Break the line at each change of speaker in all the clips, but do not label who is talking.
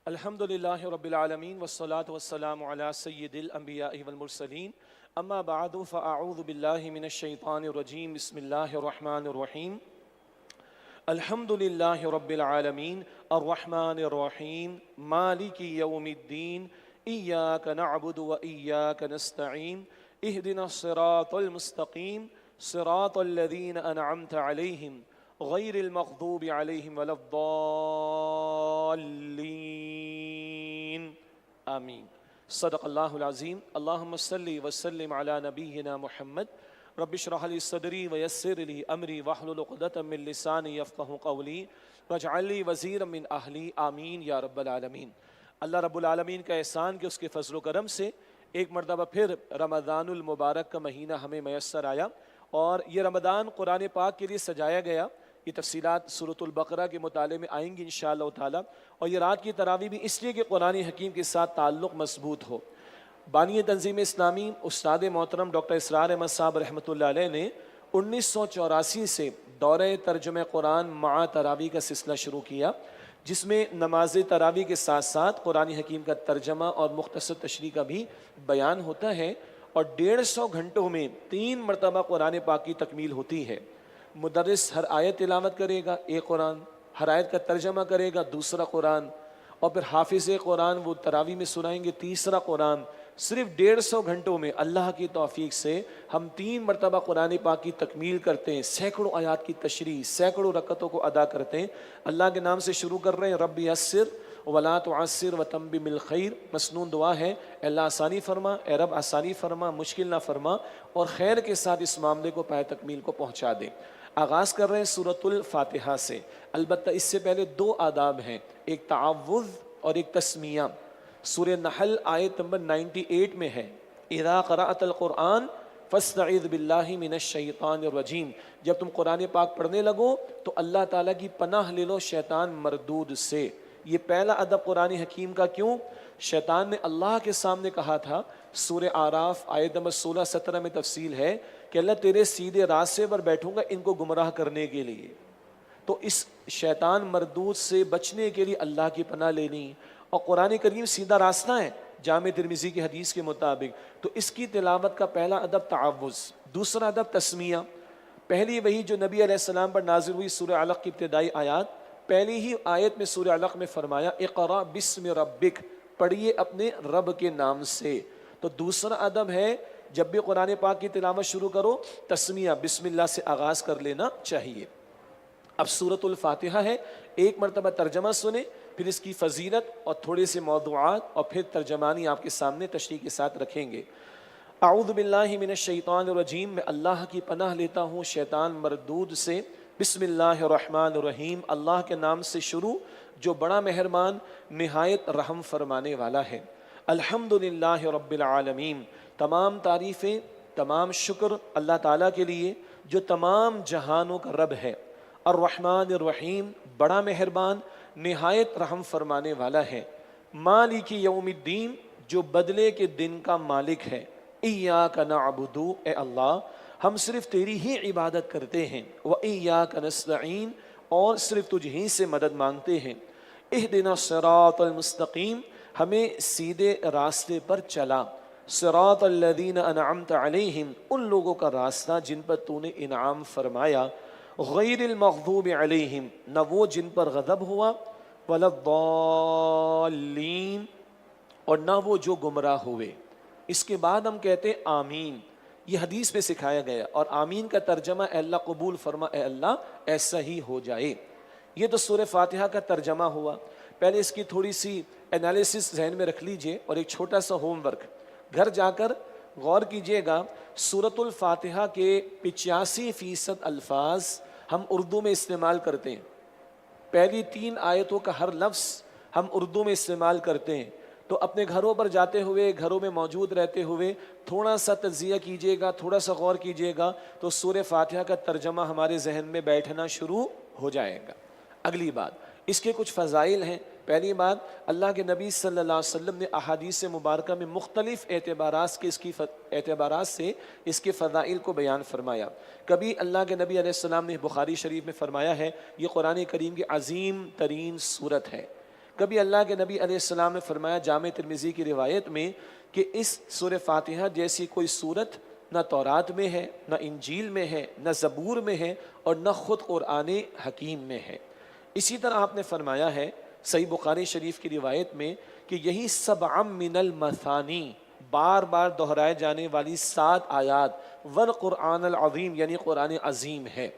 الحمدللہ رب العالمین والصلاة والسلام علی سید الانبیاء والمرسلین اما بعد فاعوذ باللہ من الشیطان الرجیم بسم اللہ الرحمن الرحیم الحمدللہ رب العالمین الرحمن الرحیم مالک یوم الدین ایاک نعبد و ایاک نستعین اہدنا الصراط المستقیم صراط الذین انعمت علیہم غیر المغضوب علیہم ولا الضالین آمین۔ صدق اللہ العظیم۔ اللہم صلی وسلم علی نبینا محمد رب اشرح لی صدری ویسر لی امری واحلل عقدۃ من لسانی یفقہوا قولی واجعل لی وزیرا من اہلی آمین یا رب العالمین۔ اللہ رب العالمین کا احسان کہ اس کے فضل و کرم سے ایک مرتبہ پھر رمضان المبارک کا مہینہ ہمیں میسر آیا اور یہ رمضان قرآن پاک کے لیے سجایا گیا۔ یہ تفصیلات سورۃ البقرہ کے مطالعے میں آئیں گی انشاءاللہ تعالی، اور یہ رات کی تراویح بھی اس لیے کہ قرآن حکیم کے ساتھ تعلق مضبوط ہو۔ بانی تنظیم اسلامی استاد محترم ڈاکٹر اسرار احمد صاحب رحمۃ اللہ علیہ نے 1984 سے دورہ ترجمہ قرآن مع تراویح کا سلسلہ شروع کیا، جس میں نماز تراویح کے ساتھ ساتھ قرآن حکیم کا ترجمہ اور مختصر تشریح کا بھی بیان ہوتا ہے، اور 150 گھنٹوں میں 3 مرتبہ قرآن پاک کی تکمیل ہوتی ہے۔ مدرس ہر آیت تلاوت کرے گا، ایک قرآن، ہر آیت کا ترجمہ کرے گا، دوسرا قرآن، اور پھر حافظ قرآن وہ تراویح میں سنائیں گے، تیسرا قرآن۔ صرف 150 گھنٹوں میں اللہ کی توفیق سے ہم 3 مرتبہ قرآن پاک کی تکمیل کرتے ہیں، سینکڑوں آیات کی تشریح، سینکڑوں رکعتوں کو ادا کرتے ہیں۔ اللہ کے نام سے شروع کر رہے ہیں، رب یسر ولا تعسر وتمم بالخیر۔ مسنون دعا ہے، اے اللہ آسانی فرما، اے رب آسانی فرما، مشکل نہ فرما، اور خیر کے ساتھ اس معاملے کو پائے تکمیل کو پہنچا دے۔ آغاز کر رہے ہیں سورۃ الفاتحہ سے، البتہ اس سے پہلے 2 آداب ہیں، ایک تعوذ اور ایک تسمیہ۔ سورہ نحل آیت نمبر 98 میں ہے، اذا قرأت القرآن فاستعذ باللہ من الشیطان الرجیم۔ جب تم قرآن پاک پڑھنے لگو تو اللہ تعالیٰ کی پناہ لے لو شیطان مردود سے۔ یہ پہلا ادب قرآن حکیم کا کیوں؟ شیطان نے اللہ کے سامنے کہا تھا، سورہ اعراف آیت نمبر 16-17 میں تفصیل ہے کہ اللہ تیرے سیدھے راستے پر بیٹھوں گا ان کو گمراہ کرنے کے لیے۔ تو اس شیطان مردود سے بچنے کے لیے اللہ کی پناہ لینی، اور قرآن کریم سیدھا راستہ ہے جامع ترمذی کی حدیث کے مطابق، تو اس کی تلاوت کا پہلا ادب تعوذ، دوسرا ادب تسمیہ۔ پہلی وہی جو نبی علیہ السلام پر نازل ہوئی سورہ علق کی ابتدائی آیات، پہلی ہی آیت میں سورہ علق میں فرمایا اقرأ بسم ربک، پڑھیے اپنے رب کے نام سے۔ تو دوسرا ادب ہے جب بھی قرآن پاک کی تلاوت شروع کرو تسمیہ، بسم اللہ سے آغاز کر لینا چاہیے۔ اب سورۃ الفاتحہ ہے، ایک مرتبہ ترجمہ سنیں، پھر اس کی فضیلت اور تھوڑے سے موضوعات، اور پھر ترجمانی آپ کے سامنے تشریح کے ساتھ رکھیں گے۔ اعوذ باللہ من الشیطان الرجیم، میں اللہ کی پناہ لیتا ہوں شیطان مردود سے۔ بسم اللہ الرحمن الرحیم، اللہ کے نام سے شروع جو بڑا مہربان نہایت رحم فرمانے والا ہے۔ الحمدللہ رب العالمین، تمام تعریفیں، تمام شکر اللہ تعالیٰ کے لیے جو تمام جہانوں کا رب ہے۔ الرحمن الرحیم، بڑا مہربان نہایت رحم فرمانے والا ہے۔ مالک یوم الدین، جو بدلے کے دن کا مالک ہے۔ ایاک نعبد، اے اللہ ہم صرف تیری ہی عبادت کرتے ہیں، وایاک نستعین، اور صرف تجھ ہی سے مدد مانگتے ہیں۔ اہدنا الصراط المستقیم، ہمیں سیدھے راستے پر چلا۔ صراط الذین انعمت علیہم، ان لوگوں کا راستہ جن پر تو نے انعام فرمایا۔ غیر المغضوب علیہم، نہ وہ جن پر غضب ہوا، ولا الضالین، اور نہ وہ جو گمراہ ہوئے۔ اس کے بعد ہم کہتے ہیں آمین، یہ حدیث میں سکھایا گیا، اور آمین کا ترجمہ اے اللہ قبول فرما، اے اللہ ایسا ہی ہو جائے۔ یہ تو سورہ فاتحہ کا ترجمہ ہوا۔ پہلے اس کی تھوڑی سی انالیسس ذہن میں رکھ لیجئے، اور ایک چھوٹا سا ہوم ورک گھر جا کر غور کیجئے گا۔ سورۃ الفاتحہ کے 85% الفاظ ہم اردو میں استعمال کرتے ہیں، پہلی 3 آیتوں کا ہر لفظ ہم اردو میں استعمال کرتے ہیں۔ تو اپنے گھروں پر جاتے ہوئے، گھروں میں موجود رہتے ہوئے تھوڑا سا تجزیہ کیجئے گا، تھوڑا سا غور کیجئے گا، تو سورہ فاتحہ کا ترجمہ ہمارے ذہن میں بیٹھنا شروع ہو جائے گا۔ اگلی بات، اس کے کچھ فضائل ہیں۔ پہلی بات، اللہ کے نبی صلی اللہ علیہ وسلم نے احادیث مبارکہ میں مختلف اعتبارات سے اس کے فضائل کو بیان فرمایا۔ کبھی اللہ کے نبی علیہ السلام نے بخاری شریف میں فرمایا ہے یہ قرآن کریم کی عظیم ترین سورت ہے۔ کبھی اللہ کے نبی علیہ السلام نے فرمایا جامع ترمذی کی روایت میں کہ اس سورہ فاتحہ جیسی کوئی صورت نہ تورات میں ہے، نہ انجیل میں ہے، نہ زبور میں ہے، اور نہ خود قرآن حکیم میں ہے۔ اسی طرح آپ نے فرمایا ہے صحیح بخاری شریف کی روایت میں کہ یہی سبع من المثانی، بار بار دہرائے جانے والی 7 آیات والقرآن العظیم یعنی قرآن عظیم ہے۔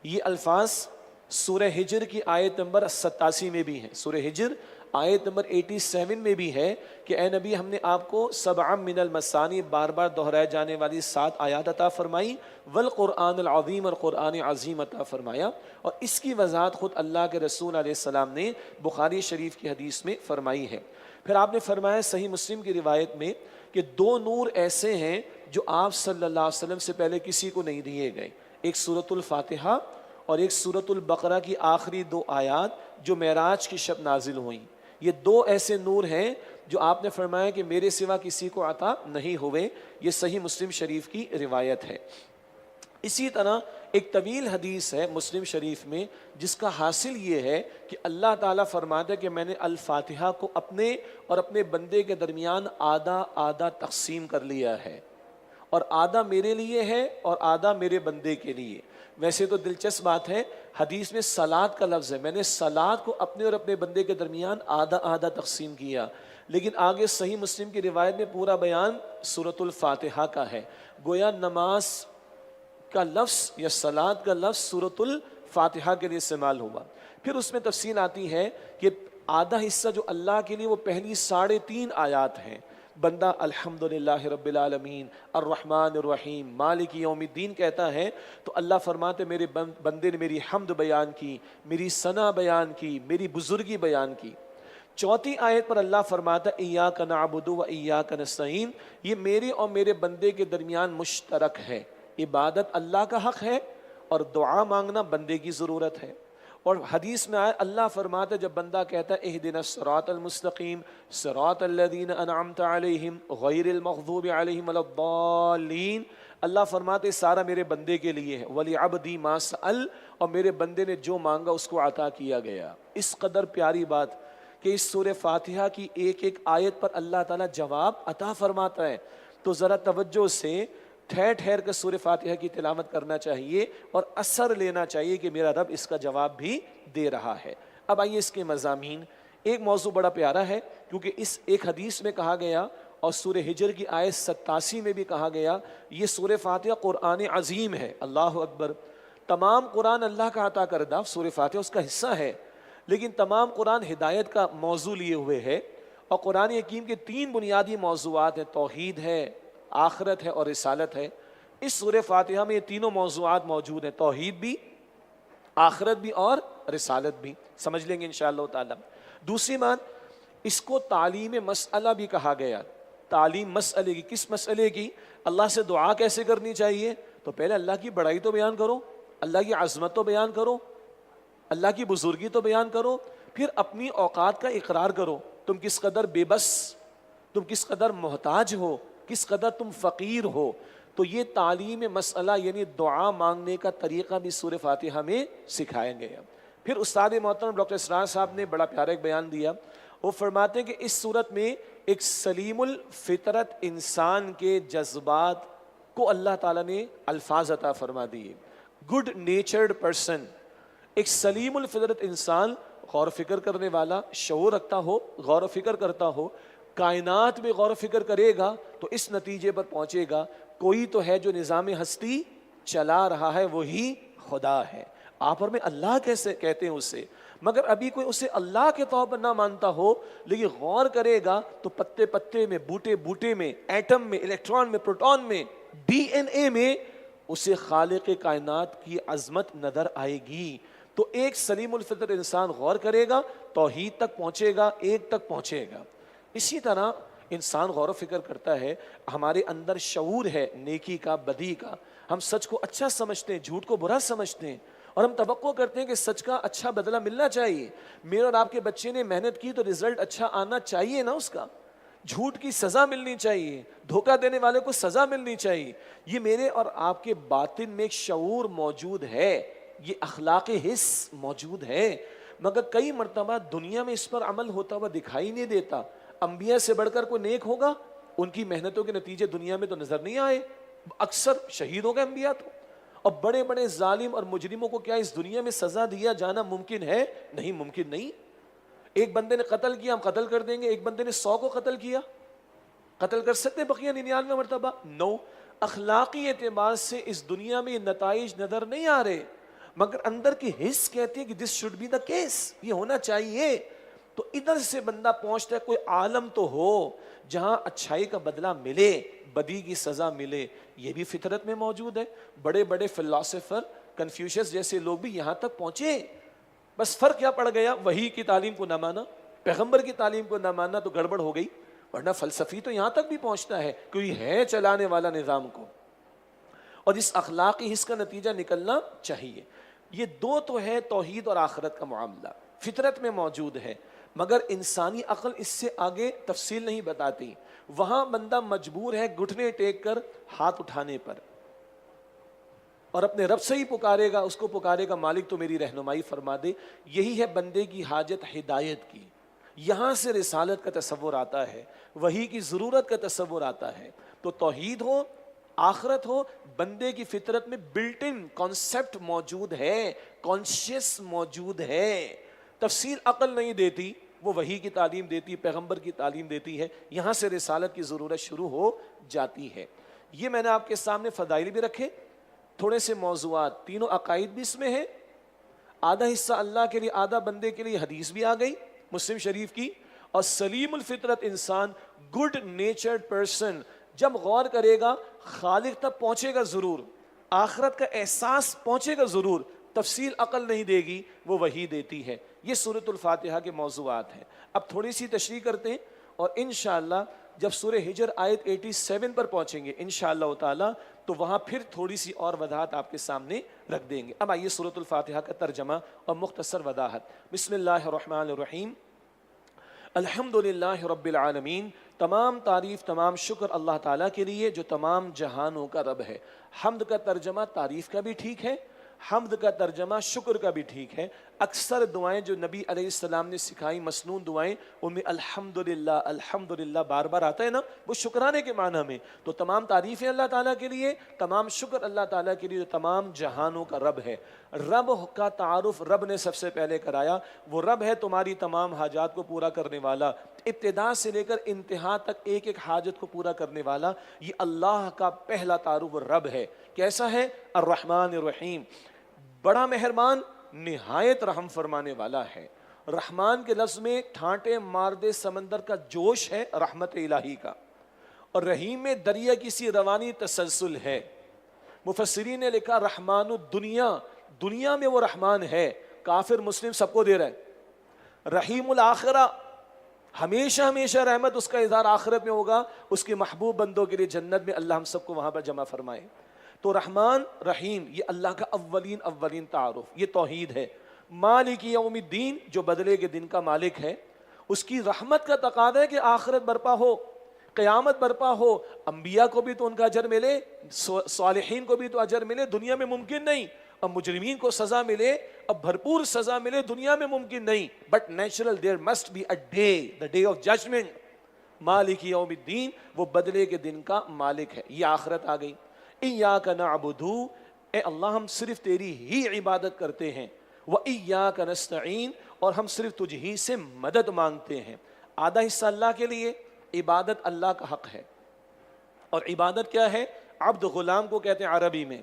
یہ الفاظ سورہ ہجر کی آیت نمبر 87 میں بھی ہیں، سورہ ہجر آیت نمبر 87 میں بھی ہے کہ اے نبی ہم نے آپ کو سبع من المثانی، بار بار دہرائے جانے والی 7 آیات عطا فرمائی، والقرآن العظیم اور قرآن عظیم عطا فرمایا۔ اور اس کی وضاحت خود اللہ کے رسول علیہ السلام نے بخاری شریف کی حدیث میں فرمائی ہے۔ پھر آپ نے فرمایا صحیح مسلم کی روایت میں کہ 2 نور ایسے ہیں جو آپ صلی اللہ علیہ وسلم سے پہلے کسی کو نہیں دیے گئے، ایک سورۃ الفاتحہ اور ایک سورۃ البقرہ کی آخری 2 آیات جو معراج کی شب نازل ہوئیں۔ یہ 2 ایسے نور ہیں جو آپ نے فرمایا کہ میرے سوا کسی کو عطا نہیں ہوئے۔ یہ صحیح مسلم شریف کی روایت ہے۔ اسی طرح ایک طویل حدیث ہے مسلم شریف میں جس کا حاصل یہ ہے کہ اللہ تعالیٰ فرماتا ہے کہ میں نے الفاتحہ کو اپنے اور اپنے بندے کے درمیان آدھا آدھا تقسیم کر لیا ہے، اور آدھا میرے لیے ہے اور آدھا میرے بندے کے لیے۔ ویسے تو دلچسپ بات ہے، حدیث میں صلات کا لفظ ہے، میں نے صلات کو اپنے اور اپنے بندے کے درمیان آدھا آدھا تقسیم کیا، لیکن آگے صحیح مسلم کی روایت میں پورا بیان سورۃ الفاتحہ کا ہے، گویا نماز کا لفظ یا صلات کا لفظ سورۃ الفاتحہ کے لیے استعمال ہوا۔ پھر اس میں تفصیل آتی ہے کہ آدھا حصہ جو اللہ کے لیے وہ پہلی 3.5 آیات ہیں، بندہ الحمدللہ رب العالمین الرحمن الرحیم مالک یوم الدین کہتا ہے تو اللہ فرماتے میرے بندے نے میری حمد بیان کی، میری ثنا بیان کی، میری بزرگی بیان کی۔ 4 آیت پر اللہ فرماتا ایاک نعبد و ایاک نستعین، یہ میرے اور میرے بندے کے درمیان مشترک ہے، عبادت اللہ کا حق ہے اور دعا مانگنا بندے کی ضرورت ہے۔ اور حدیث میں آیا اللہ فرماتا ہے جب بندہ کہتا ہے اہدنا الصراط المستقیم صراط الذین انعمت علیہم غیر المغضوب علیہم ولا الضالین، اللہ فرماتے سارا میرے بندے کے لیے ہے، وَلِعَبْدِي مَا سَأَلَ، اور میرے بندے نے جو مانگا اس کو عطا کیا گیا۔ اس قدر پیاری بات کہ اس سورہ فاتحہ کی ایک ایک آیت پر اللہ تعالیٰ جواب عطا فرماتا ہے، تو ذرا توجہ سے ٹھہر ٹھہر کر سورہ فاتحہ کی تلاوت کرنا چاہیے اور اثر لینا چاہیے کہ میرا رب اس کا جواب بھی دے رہا ہے۔ اب آئیے اس کے مضامین۔ ایک موضوع بڑا پیارا ہے کیونکہ اس ایک حدیث میں کہا گیا اور سورہ ہجر کی آیت 87 میں بھی کہا گیا یہ سورہ فاتحہ قرآن عظیم ہے۔ اللہ اکبر، تمام قرآن اللہ کا عطا کردہ، سورہ فاتحہ اس کا حصہ ہے، لیکن تمام قرآن ہدایت کا موضوع لیے ہوئے ہے، اور قرآن حکیم کے 3 بنیادی موضوعات ہیں، توحید ہے، آخرت ہے اور رسالت ہے۔ اس سورہ فاتحہ میں یہ تینوں موضوعات موجود ہیں، توحید بھی، آخرت بھی اور رسالت بھی، سمجھ لیں گے انشاءاللہ تعالی۔ دوسری بات، اس کو تعلیم مسئلہ بھی کہا گیا، تعلیم مسئلے کی، کس مسئلے کی؟ اللہ سے دعا کیسے کرنی چاہیے، تو پہلے اللہ کی بڑائی تو بیان کرو، اللہ کی عظمت تو بیان کرو، اللہ کی بزرگی تو بیان کرو، پھر اپنی اوقات کا اقرار کرو، تم کس قدر بے بس، تم کس قدر محتاج ہو، کس قدر تم فقیر ہو۔ تو یہ تعلیم مسئلہ یعنی دعا مانگنے کا طریقہ بھی سورہ فاتحہ میں سکھایا گیا۔ پھر استاد محترم ڈاکٹر اسرار صاحب نے بڑا پیارا ایک بیان دیا، وہ فرماتے ہیں کہ اس صورت میں ایک سلیم الفطرت انسان کے جذبات کو اللہ تعالیٰ نے الفاظ عطا فرما دیے۔ گڈ نیچرڈ پرسن، ایک سلیم الفطرت انسان، غور و فکر کرنے والا، شعور رکھتا ہو، غور و فکر کرتا ہو، کائنات میں غور و فکر کرے گا تو اس نتیجے پر پہنچے گا کوئی تو ہے جو نظام ہستی چلا رہا ہے، وہی خدا ہے۔ آپ اور میں اللہ کیسے کہتے ہیں اسے، مگر ابھی کوئی اسے اللہ کے طور پر نہ مانتا ہو، لیکن غور کرے گا تو پتے پتے میں، بوٹے بوٹے میں، ایٹم میں، الیکٹران میں، پروٹون میں، ڈی این اے میں اسے خالق کائنات کی عظمت نظر آئے گی۔ تو ایک سلیم الفطر انسان غور کرے گا، توحید تک پہنچے گا، ایک تک پہنچے گا۔ اسی طرح انسان غور و فکر کرتا ہے، ہمارے اندر شعور ہے نیکی کا، بدی کا، ہم سچ کو اچھا سمجھتے ہیں، جھوٹ کو برا سمجھتے ہیں، اور ہم توقع کرتے ہیں کہ سچ کا اچھا بدلہ ملنا چاہیے۔ میرے اور آپ کے بچے نے محنت کی تو رزلٹ اچھا آنا چاہیے نا، اس کا جھوٹ کی سزا ملنی چاہیے، دھوکہ دینے والے کو سزا ملنی چاہیے۔ یہ میرے اور آپ کے باطن میں ایک شعور موجود ہے، یہ اخلاق حس موجود ہے، مگر کئی مرتبہ دنیا میں اس پر عمل ہوتا ہوا دکھائی نہیں دیتا. انبیاء سے بڑھ کر کوئی نیک ہوگا؟ ان کی محنتوں کے نتیجے دنیا میں تو نظر نہیں آئے. اکثر شہید ہو گئے انبیاء تو. اور بڑے بڑے ظالم اور مجرموں کو کیا اس دنیا میں سزا دیا جانا ممکن ہے؟ نہیں، ممکن نہیں. ایک بندے نے قتل کیا، ہم قتل کر دیں گے. ایک بندے نے 100 کو قتل کیا، قتل کر سکتے بقیہ 99 مرتبہ؟ نو. اخلاقی اعتبار سے اس دنیا میں یہ نتائج نظر نہیں آ رہے، مگر اندر کی حس کہتی ہے کہ this should be the case, یہ ہونا چاہیے. تو ادھر سے بندہ پہنچتا ہے کوئی عالم تو ہو جہاں اچھائی کا بدلہ ملے، بدی کی سزا ملے. یہ بھی فطرت میں موجود ہے. بڑے بڑے فلاسفر کنفیوشس جیسے لوگ بھی یہاں تک پہنچے. بس فرق کیا پڑ گیا؟ وحی کی تعلیم کو نہ مانا، پیغمبر کی تعلیم کو نہ ماننا تو گڑبڑ ہو گئی. ورنہ فلسفی تو یہاں تک بھی پہنچتا ہے، کوئی ہے چلانے والا نظام کو، اور اس اخلاقی حص کا نتیجہ نکلنا چاہیے. یہ دو تو ہے توحید اور آخرت کا معاملہ، فطرت میں موجود ہے، مگر انسانی عقل اس سے آگے تفصیل نہیں بتاتی. وہاں بندہ مجبور ہے گھٹنے ٹیک کر ہاتھ اٹھانے پر، اور اپنے رب سے ہی پکارے گا، اس کو پکارے گا مالک تو میری رہنمائی فرما دے. یہی ہے بندے کی حاجت ہدایت کی. یہاں سے رسالت کا تصور آتا ہے، وحی کی ضرورت کا تصور آتا ہے. تو توحید ہو، آخرت ہو، بندے کی فطرت میں بلٹ ان کانسیپٹ موجود ہے، کانشیس موجود ہے. تفصیل عقل نہیں دیتی، وہ وحی کی تعلیم دیتی ہے، پیغمبر کی تعلیم دیتی ہے. یہاں سے رسالت کی ضرورت شروع ہو جاتی ہے. یہ میں نے آپ کے سامنے فضائل بھی رکھے، تھوڑے سے موضوعات، تینوں عقائد بھی اس میں ہیں. آدھا حصہ اللہ کے لیے، آدھا بندے کے لیے. حدیث بھی آ گئی مسلم شریف کی. اور سلیم الفطرت انسان، گڈ نیچرڈ پرسن، جب غور کرے گا خالق تک پہنچے گا ضرور، آخرت کا احساس پہنچے گا ضرور. تفصیل عقل نہیں دے گی، وہ وحی دیتی ہے. یہ سورۃ الفاتحہ کے موضوعات ہیں. اب تھوڑی سی تشریح کرتے ہیں، اور انشاءاللہ جب سورہ ہجر آیت 87 پر پہنچیں گے انشاءاللہ تعالی، تو وہاں پھر تھوڑی سی اور وضاحت آپ کے سامنے رکھ دیں گے. اب آئیے سورۃ الفاتحہ کا ترجمہ اور مختصر وضاحت. بسم اللہ الرحمن الرحیم. الحمدللہ رب العالمین. تمام تعریف، تمام شکر اللہ تعالیٰ کے لیے جو تمام جہانوں کا رب ہے. حمد کا ترجمہ تعریف کا بھی ٹھیک ہے، حمد کا ترجمہ شکر کا بھی ٹھیک ہے. اکثر دعائیں جو نبی علیہ السلام نے سکھائی، مسنون دعائیں، ان میں الحمدللہ الحمدللہ بار بار آتا ہے نا، وہ شکرانے کے معنی میں. تو تمام تعریفیں اللہ تعالیٰ کے لیے، تمام شکر اللہ تعالیٰ کے لیے جو تمام جہانوں کا رب ہے. رب کا تعارف رب نے سب سے پہلے کرایا. وہ رب ہے تمہاری تمام حاجات کو پورا کرنے والا، ابتدا سے لے کر انتہا تک ایک ایک حاجت کو پورا کرنے والا. یہ اللہ کا پہلا تعارف رب ہے. کیسا ہے؟ الرحمن الرحیم، بڑا مہربان، نہایت رحم فرمانے والا ہے. رحمان کے لفظ میں ٹھانٹے مار دے سمندر کا جوش ہے رحمت الہی کا، اور رحیم میں دریا کی سی روانی تسلسل ہے. مفسرین نے لکھا رحمان الدنیا، دنیا میں وہ رحمان ہے، کافر مسلم سب کو دے رہا ہے. رحیم الآخرہ، ہمیشہ ہمیشہ رحمت اس کا اظہار آخرت میں ہوگا اس کے محبوب بندوں کے لیے جنت میں. اللہ ہم سب کو وہاں پر جمع فرمائے. تو رحمان رحیم یہ اللہ کا اولین تعارف، یہ توحید ہے. مالک یوم الدین، جو بدلے کے دن کا مالک ہے. اس کی رحمت کا تقاضا ہے کہ آخرت برپا ہو، قیامت برپا ہو. انبیاء کو بھی تو ان کا اجر ملے، صالحین کو بھی تو اجر ملے، دنیا میں ممکن نہیں. اب مجرمین کو سزا ملے، اب بھرپور سزا ملے، دنیا میں ممکن نہیں. But natural there must be a day, the day of judgement. مالک یوم الدین، وہ بدلے کے دن کا مالک ہے. یہ آخرت آ گئی. ایاک نعبد، اے اللہ ہم صرف تیری ہی عبادت کرتے ہیں. وایاک نستعین، اور ہم صرف تجھ ہی سے مدد مانگتے ہیں. آدھا حصہ اللہ کے لیے، عبادت اللہ کا حق ہے. اور عبادت کیا ہے؟ عبد، غلام کو کہتے ہیں عربی میں.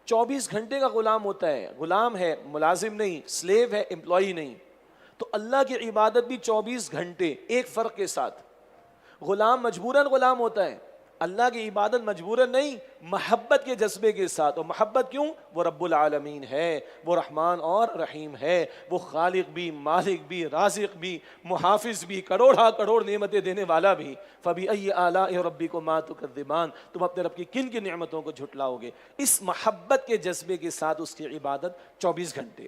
24 گھنٹے کا غلام ہوتا ہے. غلام ہے، ملازم نہیں، سلیو ہے، امپلائی نہیں. تو اللہ کی عبادت بھی 24 گھنٹے، ایک فرق کے ساتھ. غلام مجبوراً غلام ہوتا ہے، اللہ کی عبادت مجبوراً نہیں، محبت کے جذبے کے ساتھ. اور محبت کیوں؟ وہ رب العالمین ہے، وہ رحمان اور رحیم ہے، وہ خالق بھی، مالک بھی، رازق بھی، محافظ بھی، کروڑا کروڑ نعمتیں دینے والا بھی. فَبِأَيِّ آلَاءِ رَبِّكُمَا تُكَذِّبَانِ، تم اپنے رب کی کن کی نعمتوں کو جھٹلاؤ گے؟ اس محبت کے جذبے کے ساتھ اس کی عبادت 24 گھنٹے.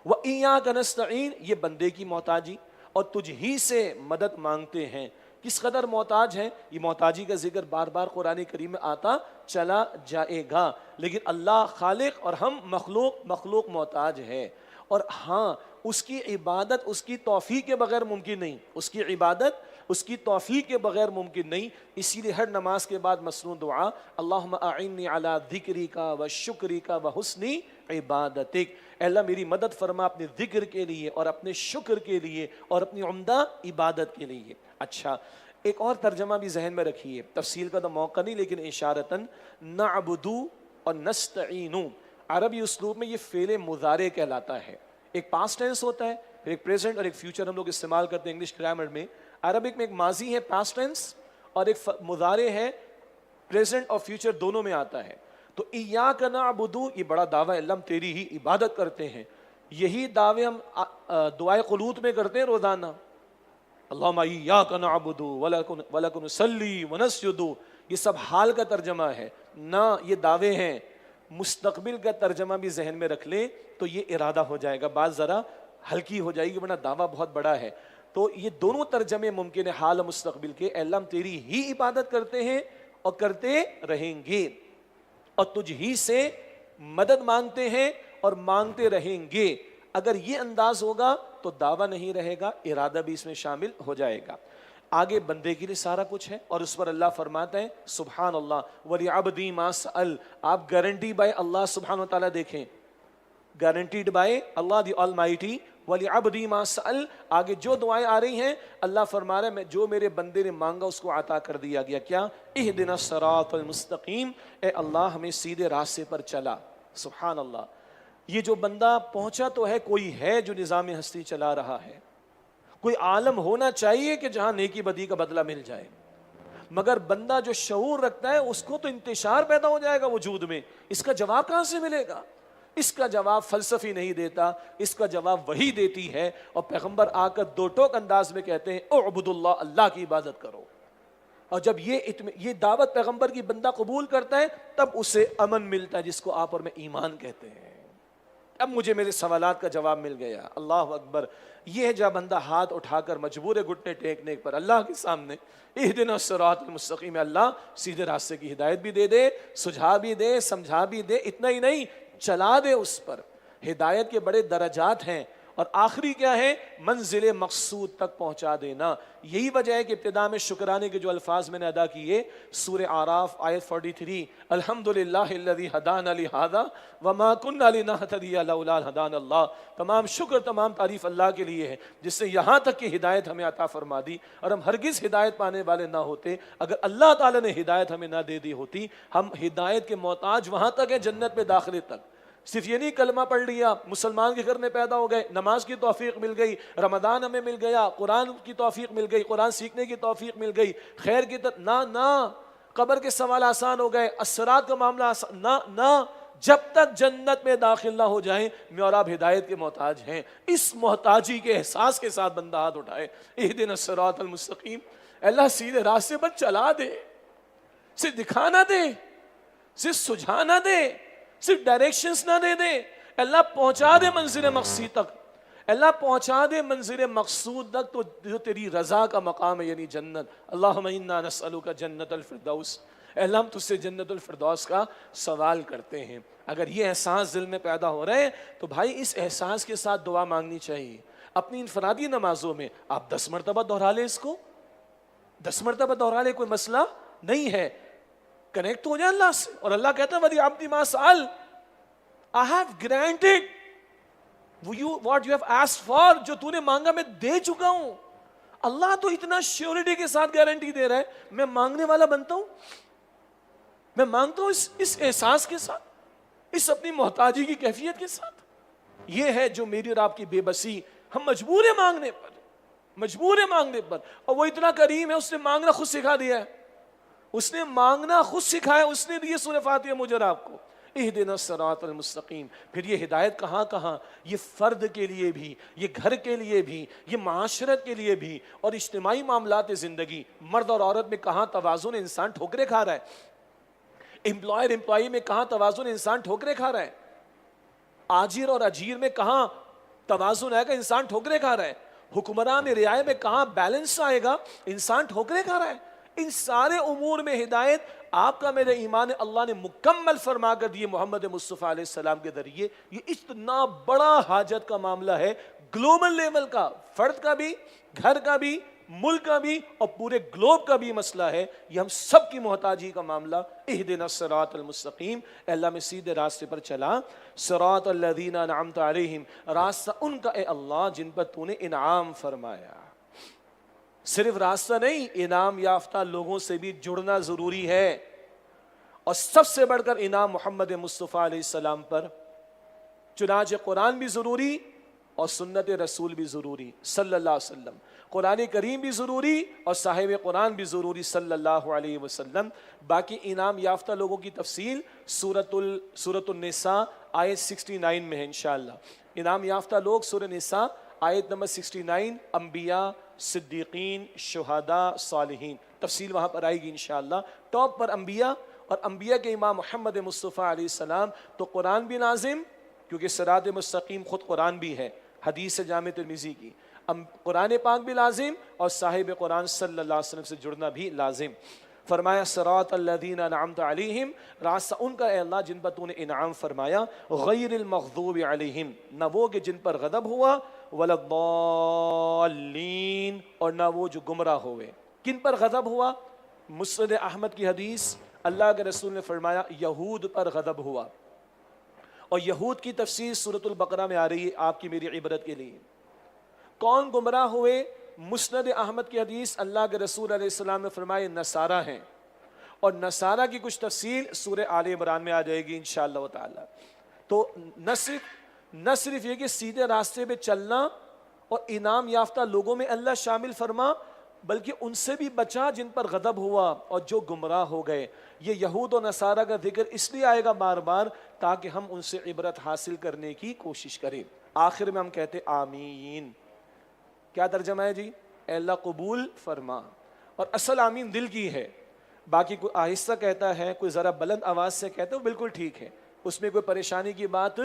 وَإِيَّاكَ نَسْتَعِينُ، یہ بندے کی محتاجی، اور تجھ ہی سے مدد مانگتے ہیں. کس قدر محتاج ہیں؟ یہ محتاجی کا ذکر بار بار قرآن کریم میں آتا چلا جائے گا. لیکن اللہ خالق اور ہم مخلوق محتاج ہے. اور ہاں اس کی عبادت اس کی توفیق کے بغیر ممکن نہیں، اس کی عبادت اس کی توفیق کے بغیر ممکن نہیں. اسی لیے ہر نماز کے بعد مسنون دعا اللہم اعنی علی ذکرک و شکرک و حسن عبادتک، اے اللہ میری مدد فرما اپنے ذکر کے لیے اور اپنے شکر کے لیے اور اپنی عمدہ عبادت کے لیے. اچھا ایک اور ترجمہ بھی ذہن میں رکھیے، تفصیل کا تو موقع نہیں لیکن اشارتاً، نعبد اور نستعین عربی اسلوب میں یہ فعل مضارع کہلاتا ہے. ایک پاسٹ ٹینس ہوتا ہے، پھر ایک پریزنٹ اور ایک فیوچر ہم لوگ استعمال کرتے ہیں انگلش گرامر میں. عربک میں ایک ماضی ہے پاسٹ ٹینس اور ایک مضارع ہے پریزنٹ اور فیوچر دونوں میں آتا ہے. تو ایاک نعبد یہ بڑا دعویٰ ہے، اللہ ہم تیری ہی عبادت کرتے ہیں. یہی دعوے ہم دعائے قنوت میں کرتے ہیں روزانہ، اللہم ایاک نعبد ولک نصلی ونسجد. یہ سب حال کا ترجمہ ہے نہ یہ دعوے ہیں. مستقبل کا ترجمہ بھی ذہن میں رکھ لیں تو یہ ارادہ ہو جائے گا، بات ذرا ہلکی ہو جائے گی ورنہ دعویٰ بہت بڑا ہے. تو یہ دونوں ترجمے ممکن ہے حال و مستقبل کے. اے اللہ ہم تیری ہی عبادت کرتے ہیں اور کرتے رہیں گے اور تجھ ہی سے مدد مانگتے ہیں اور مانگتے رہیں گے. اگر یہ انداز ہوگا تو دعویٰ نہیں رہے گا، ارادہ بھی اس میں شامل ہو جائے گا. آگے بندے کے لیے سارا کچھ ہے اور اس پر اللہ فرماتا ہے سبحان اللہ وَلِعَبْدِي مَا سَأَلَ. آپ گارنٹی بائی اللہ سبحانہ وتعالیٰ دیکھیں، guaranteed by Allah the almighty. وَلِعَبْدِي مَا سَأَلَ آگے جو دعائیں آ رہی ہیں اللہ فرما رہا ہے میں جو میرے بندے نے مانگا اس کو عطا کر دیا گیا. کیا؟ اہدنا الصراط المستقیم، اے اللہ ہمیں سیدھے راستے پر چلا. سبحان اللہ. یہ جو بندہ پہنچا تو ہے، کوئی ہے جو نظام ہستی چلا رہا ہے، کوئی عالم ہونا چاہیے کہ جہاں نیکی بدی کا بدلہ مل جائے. مگر بندہ جو شعور رکھتا ہے اس کو تو انتشار پیدا ہو جائے گا وجود میں. اس کا جواب کہاں سے ملے گا؟ اس کا جواب فلسفی نہیں دیتا، اس کا جواب وحی دیتی ہے. اور پیغمبر آ کر دو ٹوک انداز میں کہتے ہیں اعبد اللہ، اللہ کی عبادت کرو. اور جب یہ دعوت پیغمبر کی بندہ قبول کرتا ہے تب اسے امن ملتا ہے جس کو آپ اور میں ایمان کہتے ہیں. اب مجھے میرے سوالات کا جواب مل گیا. اللہ اکبر. یہ ہے جب بندہ ہاتھ اٹھا کر مجبور ہے گھٹنے ٹیکنے پر اللہ کے سامنے اہدنا الصراط المستقیم، اللہ سیدھے راستے کی ہدایت بھی دے دے، سجھا بھی دے، سمجھا بھی دے. اتنا ہی نہیں چلا دے اس پر. ہدایت کے بڑے درجات ہیں اور آخری کیا ہے؟ منزل مقصود تک پہنچا دینا. یہی وجہ ہے کہ ابتدا میں شکرانے کے جو الفاظ میں نے ادا کیے، سورہ اعراف آیت 43، الحمدللہ الذی ہدانا لہذا وما کنا لنہتدی لولا ان ہدانا اللہ. تمام شکر تمام تعریف اللہ کے لیے ہے جس نے یہاں تک کہ ہدایت ہمیں عطا فرما دی، اور ہم ہرگز ہدایت پانے والے نہ ہوتے اگر اللہ تعالیٰ نے ہدایت ہمیں نہ دے دی ہوتی. ہم ہدایت کے محتاج وہاں تک ہیں جنت میں داخلے تک. صرف یہ نہیں کلمہ پڑھ لیا مسلمان کے گھر میں پیدا ہو گئے، نماز کی توفیق مل گئی، رمضان ہمیں مل گیا، قرآن کی توفیق مل گئی، قرآن سیکھنے کی توفیق مل گئی، خیر کی نہ قبر کے سوال آسان ہو گئے، الصراط کا معاملہ آسان نہ. جب تک جنت میں داخل نہ ہو جائیں میں اور آپ ہدایت کے محتاج ہیں. اس محتاجی کے احساس کے ساتھ بندہ ہاتھ اٹھائے اہدنا الصراط المستقیم. اللہ سیدھے راستے پر چلا دے، صرف دکھانا دے، صرف سجھانا دے، صرف ڈائریکشنز نہ دے دے. اللہ پہنچا دے منزل مقصود تک، اللہ پہنچا دے منزل مقصود تک تو جو تیری رضا کا مقام ہے یعنی جنت. اللہم انا نسألک جنت الفردوس، اے اللہ ہم تجھ سے جنت الفردوس کا سوال کرتے ہیں. اگر یہ احساس دل میں پیدا ہو رہے ہیں تو بھائی اس احساس کے ساتھ دعا مانگنی چاہیے. اپنی انفرادی نمازوں میں آپ 10 مرتبہ دہرا لیں، اس کو 10 مرتبہ دہرا لیں، کوئی مسئلہ نہیں ہے. کنیکٹ ہو جائے اللہ سے. اور اللہ کہتا ہے وَلِعَبْدِ مَا سَأَلَ I have granted what you have asked for. جو تو نے مانگا میں دے چکا ہوں. اللہ تو اتنا شیورٹی کے ساتھ گارنٹی دے رہا ہے. میں مانگنے والا بنتا ہوں، میں مانگتا ہوں اس احساس کے ساتھ، اس اپنی محتاجی کی کیفیت کے ساتھ. یہ ہے جو میری اور آپ کی بے بسی. ہم مجبور ہیں مانگنے پر، مجبور ہیں مانگنے پر. اور وہ اتنا کریم ہے اس نے مانگنا خود سکھا دیا ہے، اس نے مانگنا خود سکھایا، اس نے دی سورہ فاتحہ مجھے اور آپ کو اہدنا الصراط المستقیم. پھر یہ ہدایت کہاں کہاں، یہ فرد کے لیے بھی، یہ گھر کے لیے بھی، یہ معاشرت کے لیے بھی، اور اجتماعی معاملات زندگی. مرد اور عورت میں کہاں توازن، انسان ٹھوکرے کھا رہا ہے. امپلائر امپلائی میں کہاں توازن، انسان ٹھوکرے کھا رہا ہے. آجر اور اجیر میں کہاں توازن آئے گا، انسان ٹھوکرے کھا رہا ہے. حکمران رعایا میں کہاں بیلنس آئے گا، انسان ٹھوکرے کھا رہا ہے. ان سارے امور میں ہدایت آپ کا میرے ایمان اللہ نے مکمل فرما کر دیے محمد مصطفیٰ علیہ السلام کے ذریعے. یہ اتنا بڑا حاجت کا معاملہ ہے, گلوبل لیول کا, فرد کا بھی, گھر کا بھی, ملک کا بھی اور پورے گلوب کا بھی مسئلہ ہے. یہ ہم سب کی محتاجی کا معاملہ. اہدنا الصراط المستقیم, اے اللہ میں سیدھے راستے پر چلا. صراط الذین انعمت علیہم, راستہ ان کا اے اللہ جن پر تو نے انعام فرمایا. صرف راستہ نہیں, انعام یافتہ لوگوں سے بھی جڑنا ضروری ہے, اور سب سے بڑھ کر انعام محمد مصطفیٰ علیہ السلام پر. چنانچہ قرآن بھی ضروری اور سنت رسول بھی ضروری صلی اللہ علیہ وسلم. قرآن کریم بھی ضروری اور صاحب قرآن بھی ضروری صلی اللہ علیہ وسلم. باقی انعام یافتہ لوگوں کی تفصیل سورۃ النساء آیت 69 میں ہے انشاءاللہ. انعام یافتہ لوگ سورہ نساء آیت نمبر 69, انبیاء, صدیقین, شہداء, صالحین, تفصیل وہاں پر آئے گی انشاءاللہ. ٹاپ پر انبیاء, اور انبیاء کے امام محمد مصطفیٰ علیہ السلام. تو قرآن بھی لازم, کیونکہ صراط مستقیم خود قرآن بھی ہے, حدیث جامع ترمذی کی. قرآن پاک بھی لازم اور صاحب قرآن صلی اللہ علیہ وسلم سے جڑنا بھی لازم. فرمایا صراط الذین انعمت علیہم, راستہ ان کا اے اللہ جن پر تو نے انعام فرمایا. غیر المغضوب علیہم, نہ وہ کہ جن پر غضب ہوا, ولا الضالین, اور نہ وہ جو گمراہ ہوئے. کن پر غضب ہوا؟ مسند احمد کی حدیث, اللہ کے رسول نے فرمایا یہود پر غضب ہوا. اور یہود کی تفسیر سورۃ البقرہ میں آ رہی ہے آپ کی میری عبرت کے لیے. کون گمراہ ہوئے؟ مسند احمد کی حدیث, اللہ کے رسول علیہ السلام نے فرمایا نصارہ ہیں. اور نصارہ کی کچھ تفصیل سورہ آل عمران میں آ جائے گی انشاءاللہ تعالی. تو نہ صرف یہ کہ سیدھے راستے پہ چلنا اور انعام یافتہ لوگوں میں اللہ شامل فرما, بلکہ ان سے بھی بچا جن پر غضب ہوا اور جو گمراہ ہو گئے. یہ یہود و نصارہ کا ذکر اس لیے آئے گا بار بار تاکہ ہم ان سے عبرت حاصل کرنے کی کوشش کریں. آخر میں ہم کہتے آمین. کیا ترجمہ ہے جی؟ اے اللہ قبول فرما. اور اصل آمین دل کی ہے, باقی کوئی آہستہ کہتا ہے, کوئی ذرا بلند آواز سے کہتا ہے, وہ بالکل ٹھیک ہے, اس میں کوئی پریشانی کی بات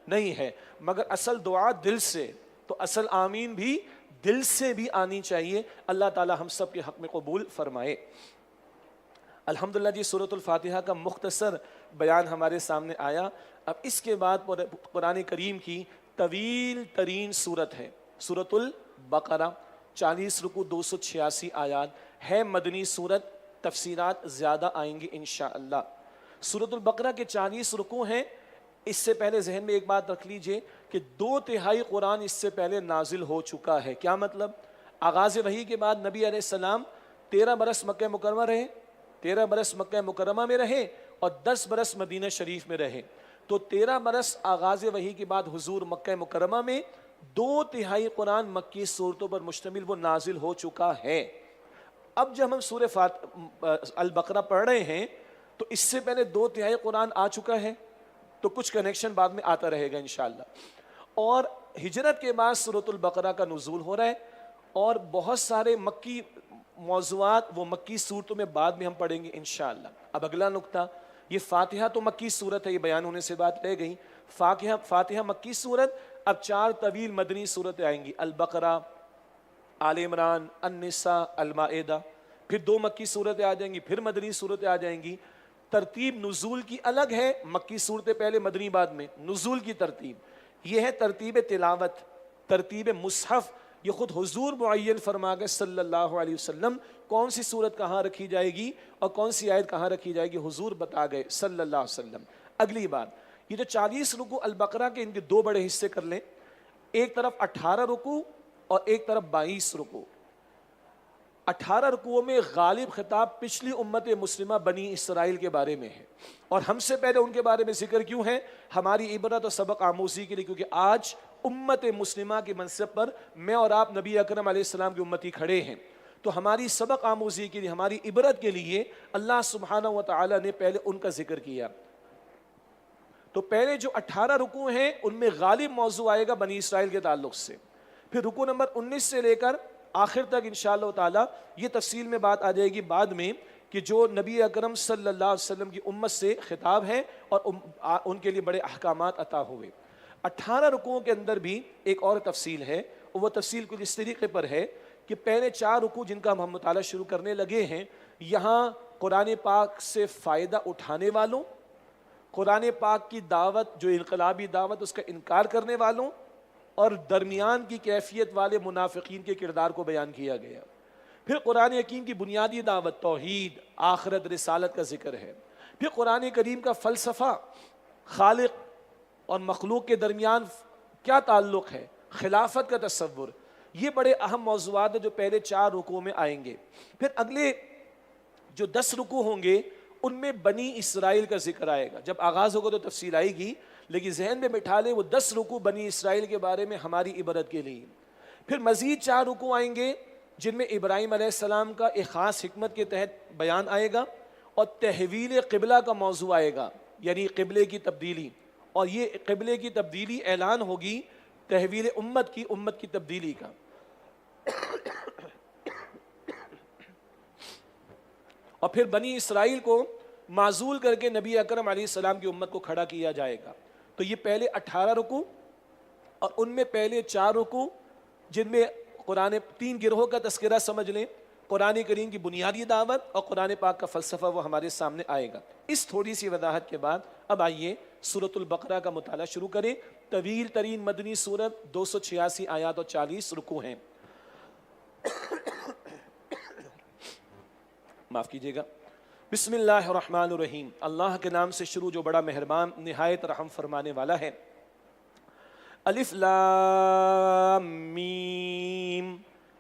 نہیں ہے, مگر اصل دعا دل سے. تو اصل آمین بھی دل سے بھی آنی چاہیے. اللہ تعالی ہم سب کے حق میں قبول فرمائے. الحمدللہ جی, سورۃ الفاتحہ کا مختصر بیان ہمارے سامنے آیا. اب اس کے بعد قرآن کریم کی طویل ترین صورت ہے سورۃ البقرہ, 40 رکوع, 286 آیات ہے, مدنی صورت. تفسیرات زیادہ آئیں گی انشاءاللہ. سورۃ البقرہ کے 40 رکوع ہیں. اس سے پہلے ذہن میں ایک بات رکھ لیجئے کہ 2/3 قرآن اس سے پہلے نازل ہو چکا ہے. کیا مطلب؟ آغاز وحی کے بعد نبی علیہ السلام 13 برس مکہ مکرمہ رہے, 13 برس مکہ مکرمہ میں رہے اور 10 برس مدینہ شریف میں رہے. تو 13 برس آغاز وحی کے بعد حضور مکہ مکرمہ میں, 2/3 قرآن مکی صورتوں پر مشتمل وہ نازل ہو چکا ہے. اب جب ہم سورہ البقرہ پڑھ رہے ہیں تو اس سے پہلے 2/3 قرآن آ چکا ہے, تو کچھ کنیکشن بعد میں آتا رہے گا انشاءاللہ. اور ہجرت کے بعد سورۃ البقرہ کا نزول ہو رہا ہے, اور بہت سارے مکی موضوعات وہ مکی صورتوں میں بعد میں ہم پڑھیں گے انشاءاللہ. اب اگلا نقطہ, یہ فاتحہ تو مکی صورت ہے, یہ بیان ہونے سے بات رہ گئی. فاتحہ مکی صورت. اب 4 طویل مدنی صورتیں آئیں گی, البقرہ, آل عمران, النساء, المائدہ. پھر 2 مکی صورتیں آ جائیں گی, پھر مدنی صورتیں آ جائیں گی. ترتیب نزول کی الگ ہے, مکی صورتیں پہلے, مدنی بعد میں. نزول کی ترتیب یہ ہے ترتیب تلاوت, ترتیب مصحف. یہ خود حضور معین فرما گئے صلی اللہ علیہ وسلم کون سی صورت کہاں رکھی جائے گی اور کون سی آیت کہاں رکھی جائے گی, حضور بتا گئے صلی اللہ علیہ وسلم. اگلی بات, یہ جو 40 رکوع البقرہ کے, ان کے 2 بڑے حصے کر لیں. ایک طرف 18 رکوع اور ایک طرف 22 رکوع. 18 رکوعوں میں غالب خطاب پچھلی امت مسلمہ بنی اسرائیل کے بارے میں ہے, اور ہم سے پہلے ان کے بارے میں ذکر کیوں ہے؟ ہماری عبرت اور سبق آموزی کے لیے, کیونکہ آج امت مسلمہ کے منصب پر میں اور آپ نبی اکرم علیہ السلام کی امتی کھڑے ہیں. تو ہماری سبق آموزی کے لیے, ہماری عبرت کے لیے اللہ سبحانہ و تعالی نے پہلے ان کا ذکر کیا. تو پہلے جو 18 رکوع ہیں ان میں غالب موضوع آئے گا بنی اسرائیل کے تعلق سے. پھر رکوع نمبر 19 سے لے کر آخر تک انشاءاللہ تعالی یہ تفصیل میں بات آ جائے گی بعد میں کہ جو نبی اکرم صلی اللہ علیہ وسلم کی امت سے خطاب ہے اور ان کے لیے بڑے احکامات عطا ہوئے. 18 رکوعوں کے اندر بھی ایک اور تفصیل ہے, اور وہ تفصیل کچھ اس طریقے پر ہے کہ پہلے 4 رکوع جن کا ہم مطالعہ شروع کرنے لگے ہیں, یہاں قرآن پاک سے فائدہ اٹھانے والوں، قرآن پاک کی دعوت جو انقلابی دعوت اس کا انکار کرنے والوں، اور درمیان کی کیفیت والے منافقین کے کردار کو بیان کیا گیا۔ پھر قرآن حکیم کی بنیادی دعوت توحید، آخرت، رسالت کا ذکر ہے۔ پھر قرآن کریم کا فلسفہ، خالق اور مخلوق کے درمیان کیا تعلق ہے، خلافت کا تصور، یہ بڑے اہم موضوعات ہیں جو پہلے 4 رکوع میں آئیں گے۔ پھر اگلے جو 10 رکوع ہوں گے ان میں بنی اسرائیل کا ذکر آئے گا۔ جب آغاز ہوگا تو تفصیل آئے گی، لیکن ذہن میں بٹھا لے وہ 10 رکوع بنی اسرائیل کے بارے میں ہماری عبرت کے لیے۔ پھر مزید 4 رکوع آئیں گے جن میں ابراہیم علیہ السلام کا ایک خاص حکمت کے تحت بیان آئے گا، اور تحویل قبلہ کا موضوع آئے گا، یعنی قبلے کی تبدیلی، اور یہ قبلے کی تبدیلی اعلان ہوگی تحویل امت کی تبدیلی کا۔ اور پھر بنی اسرائیل کو معزول کر کے نبی اکرم علیہ السلام کی امت کو کھڑا کیا جائے گا۔ تو یہ پہلے 18 رکوع، اور ان میں پہلے 4 رکوع جن میں قرآن 3 گروہوں کا تذکرہ سمجھ لیں، قرآن کریم کی بنیادی دعوت اور قرآن پاک کا فلسفہ وہ ہمارے سامنے آئے گا۔ اس تھوڑی سی وضاحت کے بعد اب آئیے سورۃ البقرہ کا مطالعہ شروع کریں۔ طویل ترین مدنی سورت، 286 آیات اور 40 رکوع ہیں۔ معاف کیجیے گا۔ بسم اللہ الرحمن الرحیم، اللہ کے نام سے شروع جو بڑا مہربان نہایت رحم فرمانے والا ہے۔ الف لام میم،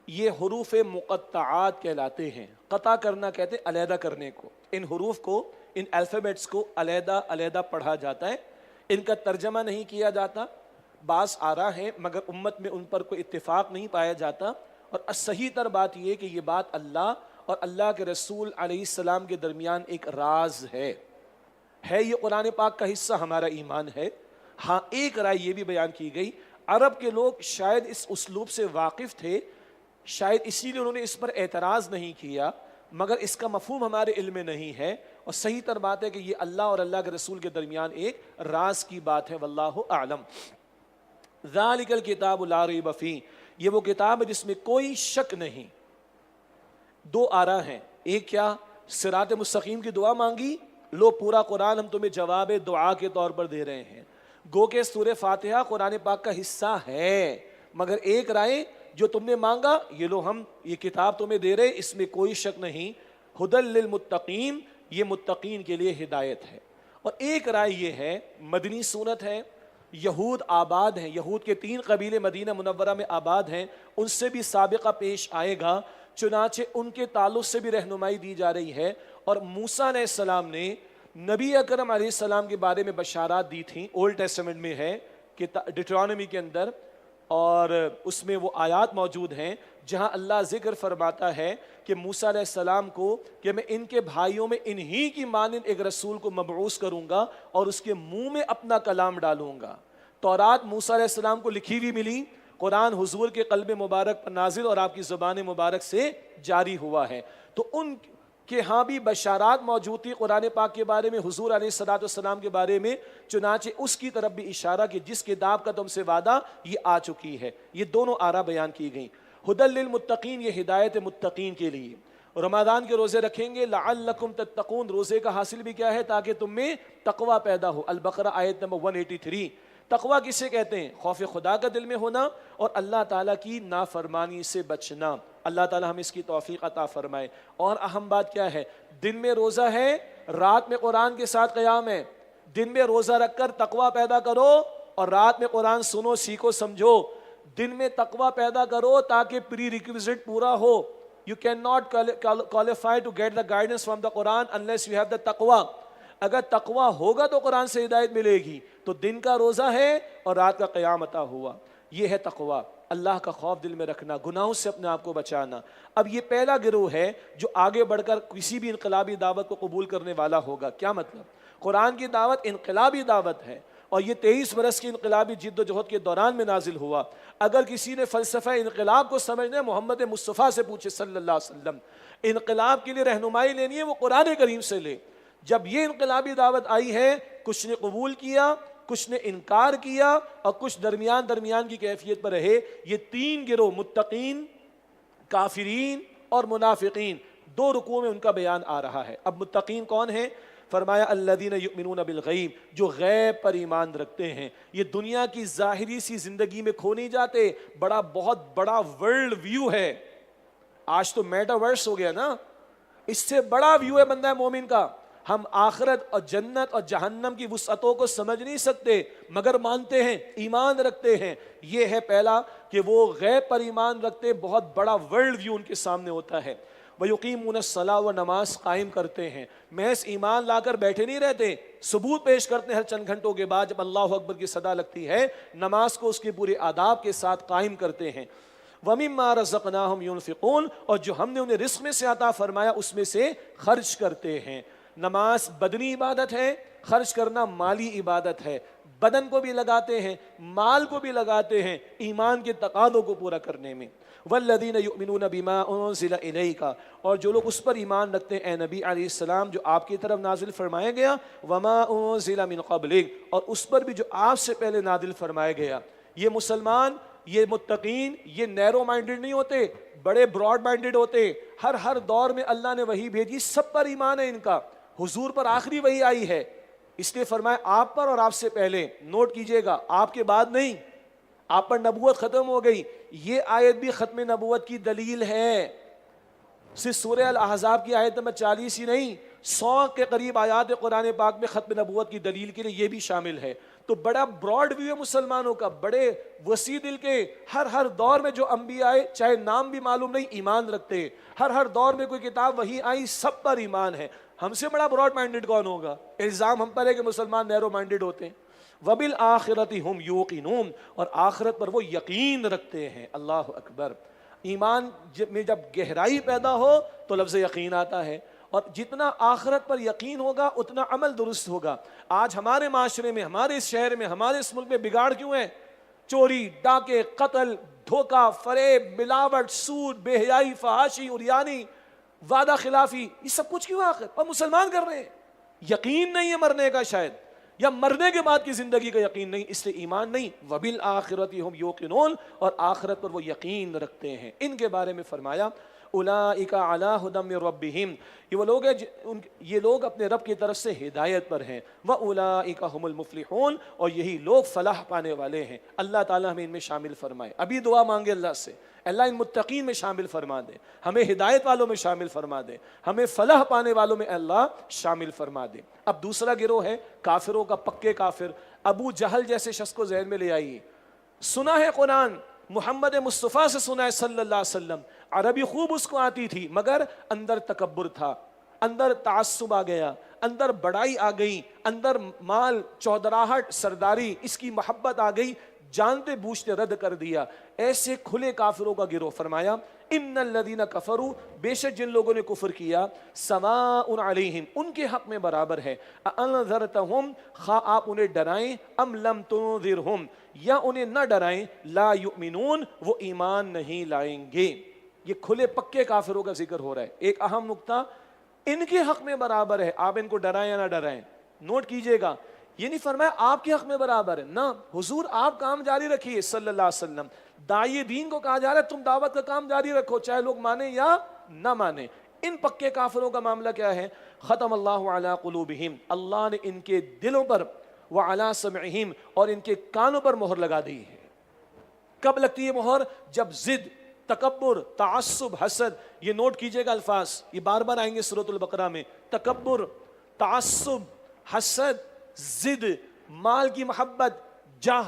یہ حروف مقطعات کہلاتے ہیں۔ قطع کرنا کہتے ہیں علیحدہ کرنے کو۔ ان حروف کو، ان الفابیٹس کو علیحدہ علیحدہ پڑھا جاتا ہے، ان کا ترجمہ نہیں کیا جاتا۔ بعض آراء ہیں مگر امت میں ان پر کوئی اتفاق نہیں پایا جاتا، اور صحیح تر بات یہ کہ یہ بات اللہ اور اللہ کے رسول علیہ السلام کے درمیان ایک راز ہے یہ قرآن پاک کا حصہ، ہمارا ایمان ہے۔ ہاں ایک رائے یہ بھی بیان کی گئی، عرب کے لوگ شاید اس اسلوب سے واقف تھے، شاید اسی لیے انہوں نے اس پر اعتراض نہیں کیا، مگر اس کا مفہوم ہمارے علم میں نہیں ہے، اور صحیح تر بات ہے کہ یہ اللہ اور اللہ کے رسول کے درمیان ایک راز کی بات ہے، واللہ اعلم۔ ذالک الکتاب لا ریب فیہ، یہ وہ کتاب ہے جس میں کوئی شک نہیں۔ 2 آراء ہیں، ایک کیا، صراط مستقیم کی دعا مانگی، لو پورا قرآن ہم تمہیں جواب دعا کے طور پر دے رہے ہیں، گو کہ سورہ فاتحہ قرآن پاک کا حصہ ہے، مگر ایک رائے جو تم نے مانگا یہ لو ہم یہ کتاب تمہیں دے رہے، اس میں کوئی شک نہیں، ہدی للمتقین، یہ متقین کے لیے ہدایت ہے۔ اور ایک رائے یہ ہے، مدنی سورت ہے، یہود آباد ہیں، یہود کے 3 قبیلے مدینہ منورہ میں آباد ہیں، ان سے بھی سابقہ پیش آئے گا، چنانچہ ان کے تعلق سے بھی رہنمائی دی جا رہی ہے۔ اور موسیٰ علیہ السلام نے نبی اکرم علیہ السلام کے بارے میں بشارات دی تھیں، اولڈ ٹیسٹمنٹ میں ہے کہ ڈیٹرانومی کے اندر، اور اس میں وہ آیات موجود ہیں جہاں اللہ ذکر فرماتا ہے کہ موسیٰ علیہ السلام کو کہ میں ان کے بھائیوں میں انہی کی مانند ایک رسول کو مبعوث کروں گا اور اس کے منہ میں اپنا کلام ڈالوں گا۔ تورات موسیٰ علیہ السلام کو لکھی ہوئی ملی، قرآن حضور کے قلب مبارک پر نازل اور آپ کی زبان مبارک سے جاری ہوا ہے، تو ان کہ ہاں بھی بشارات موجود تھی قرآن پاک کے بارے میں، حضور علیہ السلام کے بارے میں، چنانچہ اس کی طرف بھی اشارہ کہ جس کتاب کا تم سے وعدہ یہ آ چکی ہے۔ یہ دونوں آراء بیان کی گئیں۔ ہدی للمتقین، یہ ہدایت متقین کے لیے۔ رمضان کے روزے رکھیں گے لعلکم تتقون، روزے کا حاصل بھی کیا ہے؟ تاکہ تم میں تقوی پیدا ہو۔ البقرہ آیت نمبر 183۔ تقوی کسے کہتے ہیں؟ خوف خدا کا دل میں ہونا اور اللہ تعالیٰ کی نافرمانی سے بچنا۔ اللہ تعالیٰ ہم اس کی توفیق عطا فرمائے۔ اور اہم بات کیا ہے؟ دن میں روزہ ہے، رات میں قرآن کے ساتھ قیام ہے۔ دن میں روزہ رکھ کر تقوی پیدا کرو اور رات میں قرآن سنو، سیکھو، سمجھو۔ دن میں تقوی پیدا کرو تاکہ پری ریکویزٹ پورا ہو۔ You cannot qualify to get the guidance from the Quran unless you have the taqwa۔ اگر تقوی ہوگا تو قرآن سے ہدایت ملے گی۔ تو دن کا روزہ ہے اور رات کا قیام عطا ہوا، یہ ہے تقوی، اللہ کا خوف دل میں رکھنا، گناہوں سے اپنے آپ کو بچانا۔ اب یہ پہلا گروہ ہے جو آگے بڑھ کر کسی بھی انقلابی دعوت کو قبول کرنے والا ہوگا۔ کیا مطلب؟ قرآن کی دعوت انقلابی دعوت ہے، اور یہ 23 برس کی انقلابی جد و جہد کے دوران میں نازل ہوا۔ اگر کسی نے فلسفہ انقلاب کو سمجھنا ہے، محمد مصطفیٰ سے پوچھے صلی اللہ علیہ وسلم۔ انقلاب کے لیے رہنمائی لینی ہے، وہ قرآن کریم سے لے۔ جب یہ انقلابی دعوت آئی ہے، کچھ نے قبول کیا، کچھ نے انکار کیا، اور کچھ درمیان کی کیفیت پر رہے۔ یہ 3 گروہ، متقین، کافرین اور منافقین، دو رکوع میں ان کا بیان آ رہا ہے۔ اب متقین کون ہیں؟ فرمایا الذین یؤمنون بالغیب، جو غیب پر ایمان رکھتے ہیں۔ یہ دنیا کی ظاہری سی زندگی میں کھو نہیں جاتے، بہت بڑا ورلڈ ویو ہے۔ آج تو میٹاورس ہو گیا نا، اس سے بڑا ویو ہے بندہ مومن کا۔ ہم آخرت اور جنت اور جہنم کی وسعتوں کو سمجھ نہیں سکتے، مگر مانتے ہیں، ایمان رکھتے ہیں۔ یہ ہے پہلا کہ وہ غیب پر ایمان رکھتے، بہت بڑا ورلڈ ویو ان کے سامنے ہوتا ہے۔ وَيُقِيمُونَ الصَّلَاةَ، وہ نماز قائم کرتے ہیں، محض ایمان لا کر بیٹھے نہیں رہتے، ثبوت پیش کرتے ہیں ہر چند گھنٹوں کے بعد جب اللہ اکبر کی صدا لگتی ہے، نماز کو اس کے پورے آداب کے ساتھ قائم کرتے ہیں۔ وَمِمَّا رَزَقْنَاهُمْ يُنْفِقُونَ، اور جو ہم نے انہیں رزق میں سے عطا فرمایا اس میں سے خرچ کرتے ہیں۔ نماز بدنی عبادت ہے، خرچ کرنا مالی عبادت ہے۔ بدن کو بھی لگاتے ہیں، مال کو بھی لگاتے ہیں ایمان کے تقاضوں کو پورا کرنے میں۔ والذین یؤمنون بما انزل الیک، اور جو لوگ اس پر ایمان رکھتے ہیں اے نبی علیہ السلام جو آپ کی طرف نازل فرمایا گیا، وما انزل من قبلک، اور اس پر بھی جو آپ سے پہلے نازل فرمایا گیا۔ یہ مسلمان، یہ متقین، یہ نیرو مائنڈڈ نہیں ہوتے، بڑے براڈ مائنڈڈ ہوتے۔ ہر دور میں اللہ نے وحی بھیجی، سب پر ایمان ہے ان کا۔ حضور پر آخری وحی آئی ہے، اس لیے فرمایا آپ پر اور آپ سے پہلے۔ نوٹ کیجئے گا، آپ کے بعد نہیں، آپ پر نبوت ختم ہو گئی۔ یہ آیت بھی ختم نبوت کی دلیل ہے۔ صرف سورہ الاحزاب کی آیت نمبر 40 ہی نہیں، 100 کے قریب آیات قرآن پاک میں ختم نبوت کی دلیل کے لیے یہ بھی شامل ہے۔ تو بڑا براڈ ویو ہے مسلمانوں کا، بڑے وسیع دل کے۔ ہر دور میں جو انبیاء آئے، چاہے نام بھی معلوم نہیں، ایمان رکھتے۔ ہر دور میں کوئی کتاب وہی آئی، سب پر ایمان ہے۔ ہم سے بڑا براڈ مائنڈڈ کون ہوگا؟ الزام ہم پر ہے کہ مسلمان نیرو مائنڈڈ ہوتے ہیں۔ وَبِالْآخِرَةِ هُمْ يُوقِنُونَ، اور آخرت پر وہ یقین رکھتے ہیں۔ اللہ اکبر۔ ایمان میں جب گہرائی پیدا ہو تو لفظ یقین آتا ہے، اور جتنا آخرت پر یقین ہوگا اتنا عمل درست ہوگا۔ آج ہمارے معاشرے میں، ہمارے اس شہر میں، ہمارے اس ملک میں بگاڑ کیوں ہے؟ چوری، ڈاکے، قتل، دھوکہ، فریب، ملاوٹ، سود، بے حیائی، فحاشی، عریانی، وعدہ خلافی، یہ سب کچھ کیوں آخر؟ اور مسلمان کر رہے ہیں۔ یقین نہیں ہے مرنے کا، شاید، یا مرنے کے بعد کی زندگی کا یقین نہیں، اس لیے ایمان نہیں۔ وَبِالْآخِرَةِ هُمْ يُوقِنُونَ، اور آخرت پر وہ یقین رکھتے ہیں۔ ان کے بارے میں فرمایا اولئک علی ھدی من ربہم، یہ وہ لوگ ہیں، یہ لوگ اپنے رب کی طرف سے ہدایت پر ہیں۔ وَأُولَئِکَ هُمُ الْمُفْلِحُونَ، اور یہی لوگ فلاح پانے والے ہیں۔ اللہ تعالیٰ ہمیں ان میں شامل فرمائے۔ ابھی دعا مانگے اللہ سے، اللہ ان متقین میں شامل فرما دے، ہمیں ہدایت والوں میں شامل فرما دے، ہمیں فلاح پانے والوں میں اللہ شامل فرما دے۔ اب دوسرا گروہ ہے کافروں کا، پکے کافر۔ ابو جہل جیسے شخص کو ذہن میں لے آئیے۔ سنا ہے قرآن، محمد مصطفیٰ سے سنا ہے صلی اللہ علیہ وسلم، عربی خوب اس کو آتی تھی، مگر اندر تکبر تھا، اندر تعصب آ گیا، اندر بڑائی آ گئی، اندر مال، چودراہٹ، سرداری، اس کی محبت آ گئی، جانتے بوجھتے رد کر دیا۔ ایسے کھلے کافروں کا گروہ فرمایا ان الذین کفروا، بے شک جن لوگوں نے کفر کیا، سواء علیہم، ان کے حق میں برابر ہے، انذرتہم، خواہ آپ انہیں ڈرائیں، ام لم تنذرہم، یا انہیں نہ ڈرائیں، لا یؤمنون، وہ ایمان نہیں لائیں گے۔ یہ کھلے پکے کافروں کا ذکر ہو رہا ہے۔ ایک اہم نقطہ، ان کے حق میں برابر ہے، آپ ان کو ڈرائیں یا نہ ڈرائیں۔ نوٹ کیجئے گا، یہ نہیں فرمایا آپ کے حق میں برابر ہے، نہ، حضور آپ کام جاری رکھیے صلی اللہ علیہ وسلم۔ داعی دین کو کہا جا رہا ہے تم دعوت کا کام جاری رکھو، چاہے لوگ مانیں یا نہ مانیں۔ ان پکے کافروں کا معاملہ کیا ہے؟ ختم اللہ علی قلوبہم، اللہ نے ان کے دلوں پر، وعلی سمعہم، اور ان کے کانوں پر مہر لگا دی ہے۔ کب لگتی ہے مہر؟ جب ضد، تکبر، تعصب، حسد، یہ نوٹ کیجئے گا الفاظ، یہ بار بار آئیں گے سورۃ البقرہ میں۔ تکبر، تعصب، حسد، ضد، مال کی محبت،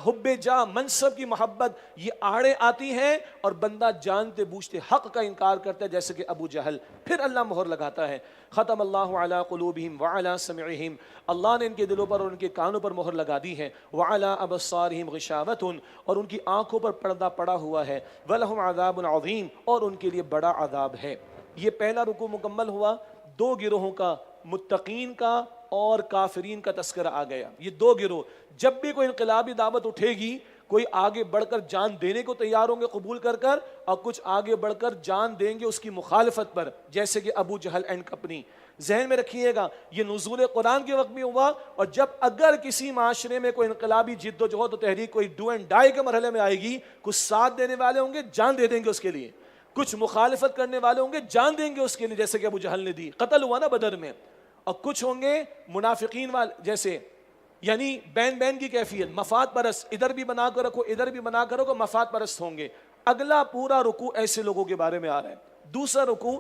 حب جاہ، منصب کی محبت، یہ آڑے آتی ہیں اور بندہ جانتے بوجھتے حق کا انکار کرتا ہے، جیسے کہ ابو جہل۔ پھر اللہ مہر لگاتا ہے، ختم اللہ علی قلوبہم وعلی سمعہم، اللہ نے ان کے دلوں پر اور ان کے کانوں پر مہر لگا دی ہے، وعلی ابصارہم غشاوۃ، اور ان کی آنکھوں پر پردہ پڑا ہوا ہے، ولہم عذاب عظیم، اور ان کے لیے بڑا عذاب ہے۔ یہ پہلا رکوع مکمل ہوا، دو گروہوں کا، متقین کا اور کافرین کا تذکرہ آ گیا۔ یہ دو گروہ، جب بھی کوئی انقلابی دعوت اٹھے گی، کوئی آگے بڑھ کر جان دینے کو تیار ہوں گے قبول کر کر، اور کچھ آگے بڑھ کر جان دیں گے اس کی مخالفت پر، جیسے کہ ابو جہل اینڈ کمپنی۔ ذہن میں رکھیے گا، یہ نزول قرآن کے وقت میں ہوا، اور جب اگر کسی معاشرے میں کوئی انقلابی جد و جہد و تحریک، کوئی ڈو اینڈ ڈائی کے مرحلے میں آئے گی، کچھ ساتھ دینے والے ہوں گے، جان دے دیں گے اس کے لیے، کچھ مخالفت کرنے والے ہوں گے جان دیں گے اس کے لیے، جیسے کہ ابو جہل نے دی، قتل ہوا نا بدر میں، اور کچھ ہوں گے منافقین والے جیسے، یعنی بین بین کی کیفیت، مفاد پرست، ادھر بھی بنا کر رکھو ادھر بھی بنا کر رکھو، مفاد پرست ہوں گے۔ اگلا پورا رکوع ایسے لوگوں کے بارے میں آ رہا ہے۔ دوسرا رکوع،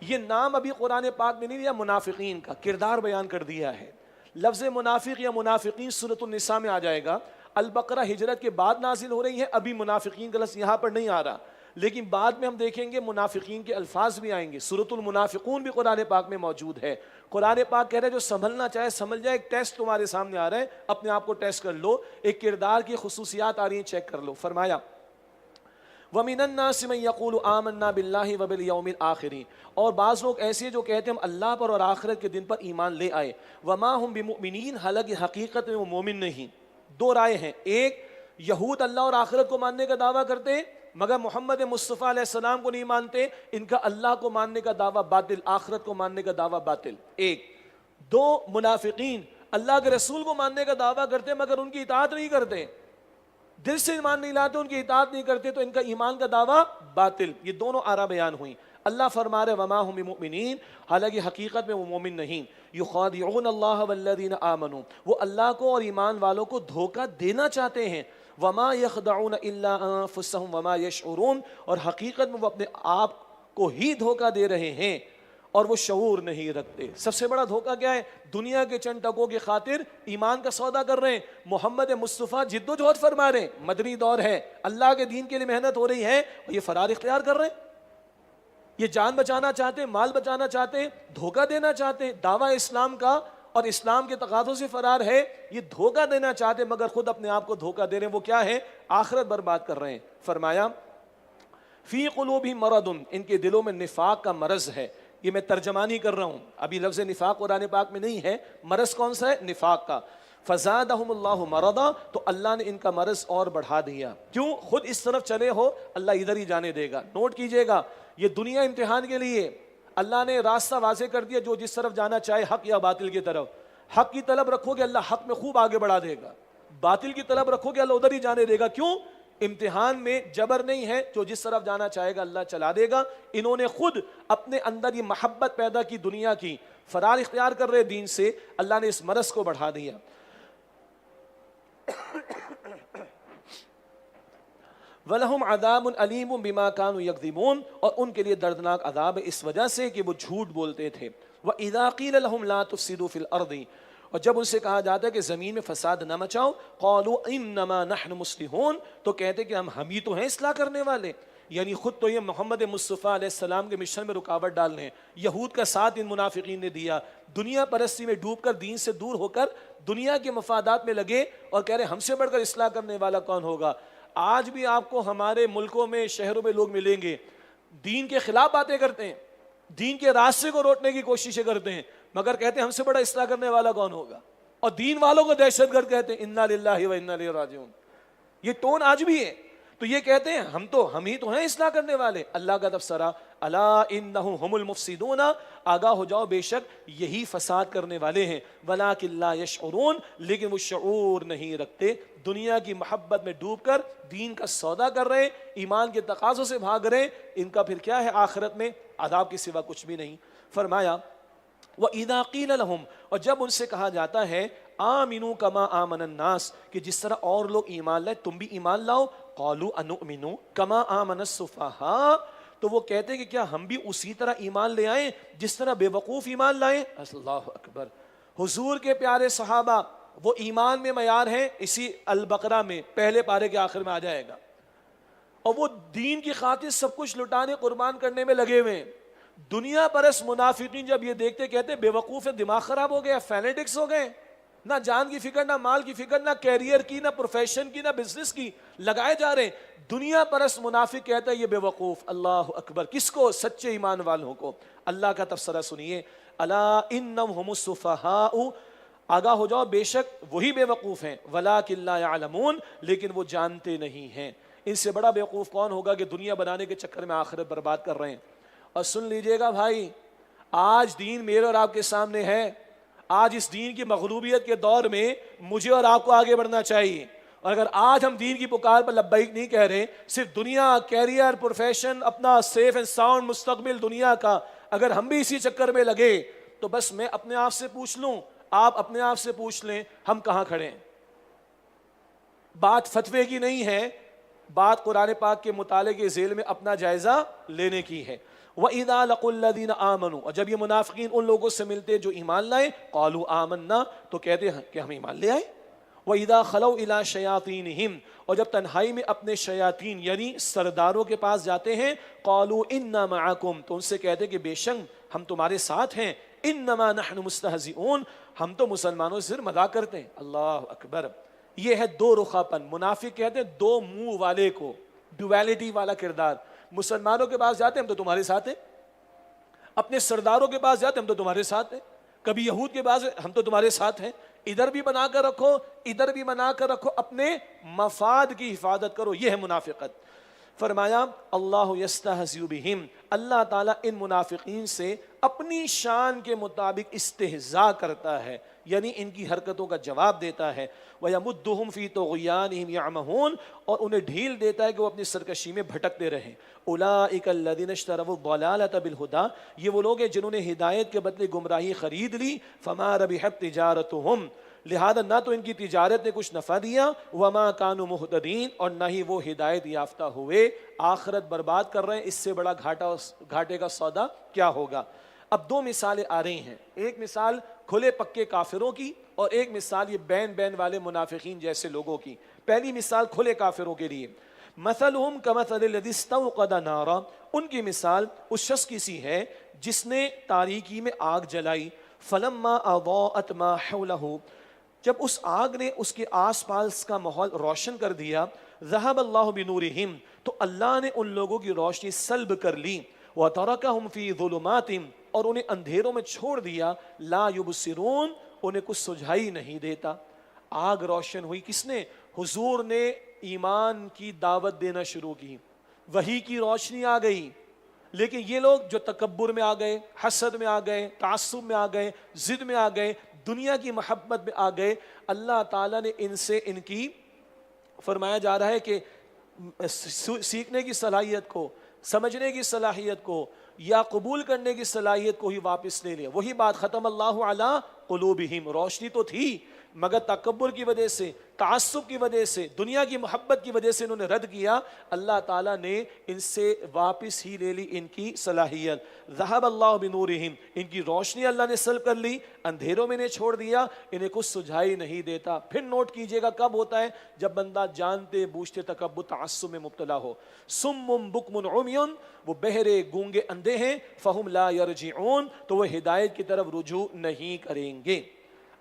یہ نام ابھی قرآن پاک میں نہیں دیا، منافقین کا کردار بیان کر دیا ہے۔ لفظ منافق یا منافقین سورۃ النساء میں آ جائے گا، البقرہ ہجرت کے بعد نازل ہو رہی ہے، ابھی منافقین کا لفظ یہاں پر نہیں آ رہا، لیکن بعد میں ہم دیکھیں گے منافقین کے الفاظ بھی آئیں گے۔ سورۃ المنافقون بھی قرآن پاک میں موجود ہے۔ قرآن پاک کہہ رہے جو سنبھلنا چاہے سنبھل جائے، ایک ٹیسٹ تمہارے سامنے آ رہا ہے، اپنے آپ کو ٹیسٹ کر لو، ایک کردار کی خصوصیات آ رہی ہیں، چیک کر لو۔ فرمایا وَمِنَ النَّاسِ مَن يَقُولُ آمَنَّا بِاللَّهِ وَبِالْيَوْمِ الْآخِرِ، اور بعض لوگ ایسے جو کہتے ہیں ہم اللہ پر اور آخرت کے دن پر ایمان لے آئے، وَمَا هُم بِمُؤْمِنِينَ، حالانکہ حقیقت میں وہ مومن نہیں۔ دو رائے ہیں، ایک یہود اللہ اور آخرت کو ماننے کا دعویٰ کرتے ہیں مگر محمد مصطفیٰ علیہ السلام کو نہیں مانتے، ان کا اللہ کو ماننے کا دعویٰ باطل، آخرت کو ماننے کا دعویٰ باطل۔ ایک دو منافقین اللہ کے رسول کو ماننے کا دعویٰ کرتے مگر ان کی اطاعت نہیں کرتے، دل سے ایمان نہیں لاتے، ان کی اطاعت نہیں کرتے، تو ان کا ایمان کا دعویٰ باطل۔ یہ دونوں آرا بیان ہوئی۔ اللہ فرما رہے وما هم بمؤمنین، حالانکہ حقیقت میں وہ مومن نہیں۔ یخادعون اللہ والذین آمنوا، وہ اللہ کو اور ایمان والوں کو دھوکہ دینا چاہتے ہیں۔ وما یخدعون الا انفسهم وما یشعرون، اور حقیقت میں وہ اپنے آپ کو ہی دھوکہ دے رہے ہیں اور وہ شعور نہیں رکھتے۔ سب سے بڑا دھوکہ کیا ہے؟ دنیا کے چند ٹکوں کی خاطر ایمان کا سودا کر رہے ہیں۔ محمد مصطفیٰ جد و جہد فرما رہے ہیں، مدنی دور ہے، اللہ کے دین کے لیے محنت ہو رہی ہے، اور یہ فرار اختیار کر رہے ہیں، یہ جان بچانا چاہتے ہیں، مال بچانا چاہتے ہیں، دھوکہ دینا چاہتے ہیں، دعویٰ اسلام کا اور اسلام کے تقاضوں سے فرار ہے، یہ دھوکہ دینا چاہتے ہیں مگر خود اپنے آپ کو دھوکہ دے رہے ہیں۔ وہ کیا ہے؟ آخرت برباد کر رہے ہیں۔ فرمایا فی قلوبہم مرض، ان کے دلوں میں نفاق کا مرض ہے۔ یہ میں ترجمانی کر رہا ہوں، ابھی لفظ نفاق قرآن پاک میں نہیں ہے۔ مرض کون سا ہے؟ نفاق کا۔ فزادہم اللہ مرضا، تو اللہ نے ان کا مرض اور بڑھا دیا۔ کیوں؟ خود اس طرف چلے ہو، اللہ ادھر ہی جانے دے گا۔ نوٹ کیجئے گا، یہ دنیا امتحان کے لیے اللہ نے راستہ واضح کر دیا، جو جس طرف جانا چاہے، حق یا باطل کی طرف۔ حق کی طلب رکھو گے اللہ حق میں خوب آگے بڑھا دے گا، باطل کی طلب رکھو گے اللہ ادھر ہی جانے دے گا۔ کیوں؟ امتحان میں جبر نہیں ہے، جو جس طرف جانا چاہے گا اللہ چلا دے گا۔ انہوں نے خود اپنے اندر یہ محبت پیدا کی دنیا کی، فرار اختیار کر رہے دین سے، اللہ نے اس مرض کو بڑھا دیا۔ وَلَهُمْ عَذَابٌ أَلِيمٌ بِمَا كَانُوا يَكْذِبُونَ، اور ان کے لیے دردناک عذاب ہے اس وجہ سے کہ وہ جھوٹ بولتے تھے۔ وَإِذَا قِيلَ لَهُمْ لَا تُفْسِدُوا فِي الْأَرْضِ، اور جب ان سے کہا جاتا ہے کہ زمین میں فساد نہ مچاؤ، قَالُوا إِنَّمَا نَحْنُ مُصْلِحُونَ، تو کہتے کہ ہم ہی تو ہیں اصلاح کرنے والے، یعنی خود تو یہ محمد مصطفیٰ علیہ السلام کے مشن میں رکاوٹ ڈالنے ہیں۔ یہود کا ساتھ ان منافقین نے دیا، دنیا پرستی میں ڈوب کر، دین سے دور ہو کر دنیا کے مفادات میں لگے، اور کہہ رہے ہم سے بڑھ کر اصلاح کرنے والا کون ہوگا۔ آج بھی آپ کو ہمارے ملکوں میں، شہروں میں لوگ ملیں گے، دین کے خلاف باتیں کرتے ہیں، دین کے راستے کو روکنے کی کوششیں کرتے ہیں، مگر کہتے ہیں ہم سے بڑا اصلاح کرنے والا کون ہوگا، اور دین والوں کو دہشت گرد کہتے ہیں۔ انا للہ و انا الیہ راجعون، یہ ٹون آج بھی ہے۔ تو یہ کہتے ہیں ہم ہی تو ہیں اصلاح کرنے والے۔ اللہ کا تبصرہ، الا انہم هم المفسدون، آگاہ ہو جاؤ بے شک یہی فساد کرنے والے ہیں، ولکن لا یشعرون، لیکن وہ شعور نہیں رکھتے، دنیا کی محبت میں ڈوب کر دین کا سودا کر رہے، ایمان کے تقاضوں سے بھاگ رہے، ان کا پھر کیا ہے؟ آخرت میں عذاب کے سوا کچھ بھی نہیں۔ فرمایا وَإِذَا قِيلَ لَهُمْ، اور جب ان سے کہا جاتا ہے آمنوا کما آمن الناس، کہ جس طرح اور لوگ ایمان لائے تم بھی ایمان لاؤ، قالوا انؤمن کما آمن السفہاء، تو وہ کہتے ہیں کہ کیا ہم بھی اسی طرح ایمان لے آئیں جس طرح بے وقوف ایمان لائیں۔ اللہ اکبر۔ حضور کے پیارے صحابہ وہ ایمان میں معیار ہیں، اسی البقرہ میں پہلے پارے کے آخر میں آ جائے گا، اور وہ دین کی خاطر سب کچھ لٹانے قربان کرنے میں لگے ہوئے ہیں۔ دنیا پرست منافقین جب یہ دیکھتے کہتے بے وقوف ہے، دماغ خراب ہو گیا، فینیٹکس ہو گئے، نہ جان کی فکر، نہ مال کی فکر، نہ کیریئر کی، نہ پروفیشن کی، نہ بزنس کی، لگائے جا رہے ہیں۔ دنیا پرست منافق کہتا ہے یہ بے وقوف۔ اللہ اکبر۔ کس کو؟ سچے ایمان والوں کو۔ اللہ کا تبصرہ سنیے، الا انہم هم السفہاء، آگاہ ہو جاؤ بے شک وہی بے وقوف ہیں، ولکن لا یعلمون، لیکن وہ جانتے نہیں ہیں۔ ان سے بڑا بے وقوف کون ہوگا کہ دنیا بنانے کے چکر میں آخرت برباد کر رہے ہیں۔ اور سن لیجئے گا بھائی، آج دین میرے اور آپ کے سامنے ہے، آج اس دین کی مغلوبیت کے دور میں مجھے اور آپ کو آگے بڑھنا چاہیے، اور اگر آج ہم دین کی پکار پر لبیک نہیں کہہ رہے، صرف دنیا، کیریئر، پروفیشن، اپنا سیف اینڈ ساؤنڈ مستقبل دنیا کا، اگر ہم بھی اسی چکر میں لگے تو بس میں اپنے آپ سے پوچھ لوں، آپ اپنے آپ سے پوچھ لیں، ہم کہاں کھڑے ہیں؟ بات فتوے کی نہیں ہے، بات قرآن پاک کے مطالعے کے ذیل میں اپنا جائزہ لینے کی ہے۔ وَإِذَا لَقُوا الَّذِينَ آمَنُوا، اور جب یہ منافقین ان لوگوں سے ملتے جو ایمان لائے، قَالُوا آمَنَّا، تو کہتے ہیں کہ ہم ایمان لے آئے۔ وَإِذَا خَلَوْا إِلَىٰ شَيَاطِينِهِمْ، اور جب تنہائی میں اپنے شیاطین یعنی سرداروں کے پاس جاتے ہیں، قَالُوا إِنَّا مَعَكُمْ، تو ان سے کہتے ہیں کہ بے شک ہم تمہارے ساتھ ہیں، إِنَّمَا نَحْنُ مُسْتَهْزِئُونَ، ہم تو مسلمانوں سے صرف مذاق کرتے ہیں۔ اللہ اکبر! یہ ہے دو رخا پن۔ منافق کہتے ہیں دو منہ والے کو، ڈویلٹی والا کردار۔ مسلمانوں کے پاس جاتے ہیں ہم تو تمہارے ساتھ ہیں، اپنے سرداروں کے پاس جاتے ہیں ہم تو تمہارے ساتھ ہیں، کبھی یہود کے پاس ہم تو تمہارے ساتھ ہیں۔ ادھر بھی بنا کر رکھو، ادھر بھی بنا کر رکھو، اپنے مفاد کی حفاظت کرو، یہ ہے منافقت۔ فرمایا اللہ یستہزئ بہم، اللہ تعالیٰ ان منافقین سے اپنی شان کے مطابق استہزاء کرتا ہے، یعنی ان کی حرکتوں کا جواب دیتا ہے۔ وَيَمُدُّهُمْ فِي طُغْيَانِهِمْ يَعْمَهُونَ، اور انہیں ڈھیل دیتا ہے کہ وہ اپنی سرکشی میں بھٹکتے رہیں۔ أُولَٰئِكَ الَّذِينَ اشْتَرَوُا الضَّلَالَةَ بِالْهُدَىٰ، یہ وہ لوگ ہیں جنہوں نے ہدایت کے بدلے گمراہی خرید لی۔ فَمَا رَبِحَتْ تِجَارَتُهُمْ، لہذا نہ تو ان کی تجارت نے کچھ نفع دیا، وَمَا كَانُوا مُهْتَدِينَ، اور نہ ہی وہ ہدایت یافتہ ہوئے، آخرت برباد کر رہے ہیں۔ اس سے بڑا گھاٹے کا سودا کیا ہوگا؟ اب دو مثالیں آ رہی ہیں، ایک مثال کھلے پکے کافروں کی اور ایک مثال یہ بین بین والے منافقین جیسے لوگوں کی۔ پہلی مثال کھلے کافروں کے لیے، مثلہم کمثل الذی استوقد نارا، ان کی مثال اس شخص کی سی ہے جس نے تاریکی میں آگ جلائی، فلما اضاءت ما حولہ، جب اس آگ نے اس کے آس پاس کا ماحول روشن کر دیا، ذہب اللہ بنورہم، تو اللہ نے ان لوگوں کی روشنی سلب کر لی، وترکہم فی ظلمات، اور انہیں اندھیروں میں چھوڑ دیا، لا یبصرون، انہیں کچھ سجھائی نہیں دیتا۔ آگ روشن ہوئی، کس نے؟ حضور نے ایمان کی دعوت دینا شروع کی، وحی کی روشنی آ گئی، لیکن یہ لوگ جو تکبر میں آ گئے، حسد میں آ گئے، تعصب میں آ گئے، ضد میں آ گئے، دنیا کی محبت میں آ گئے، اللہ تعالیٰ نے ان سے ان کی فرمایا جا رہا ہے کہ سیکھنے کی صلاحیت کو، سمجھنے کی صلاحیت کو یا قبول کرنے کی صلاحیت کو ہی واپس لے لیا۔ وہی بات، ختم اللہ علی قلوبہم، روشنی تو تھی مگر تکبر کی وجہ سے، تعصب کی وجہ سے، دنیا کی محبت کی وجہ سے انہوں نے رد کیا، اللہ تعالیٰ نے ان سے واپس ہی لے لی ان کی صلاحیت۔ ذہب اللہ بنورہم، ان کی روشنی اللہ نے سلب کر لی، اندھیروں میں انہیں چھوڑ دیا، انہیں کچھ سجھائی نہیں دیتا۔ پھر نوٹ کیجئے گا کب ہوتا ہے؟ جب بندہ جانتے بوجھتے تکبر تعصب میں مبتلا ہو۔ صم بکم عمی، وہ بہرے گونگے اندھے ہیں، فہم لا یرجعون، تو وہ ہدایت کی طرف رجوع نہیں کریں گے۔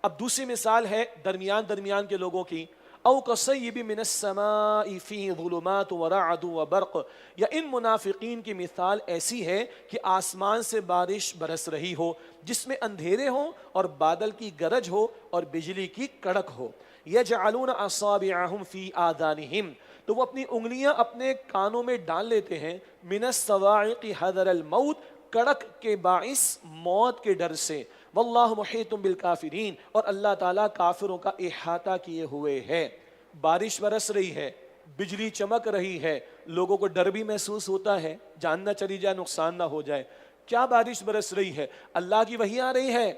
اب دوسری مثال ہے درمیان کے لوگوں کی، او کصیب من السماء فیہ ظلمات ورعد وبرق، یا ان منافقین کی مثال ایسی ہے کہ آسمان سے بارش برس رہی ہو جس میں اندھیرے ہوں اور بادل کی گرج ہو اور بجلی کی کڑک ہو، یجعلون اصابعہم فی آذانہم، تو وہ اپنی انگلیاں اپنے کانوں میں ڈال لیتے ہیں، من الصواعق حذر الموت، کڑک کے باعث موت کے ڈر سے، واللہ محیط بالکافرین، اور اللہ تعالیٰ کافروں کا احاطہ کیے ہوئے ہے۔ بارش برس رہی ہے، بجلی چمک رہی ہے، لوگوں کو ڈر بھی محسوس ہوتا ہے، جان نہ چلی جائے، نقصان نہ ہو جائے۔ کیا بارش برس رہی ہے؟ اللہ کی وحی آ رہی ہے۔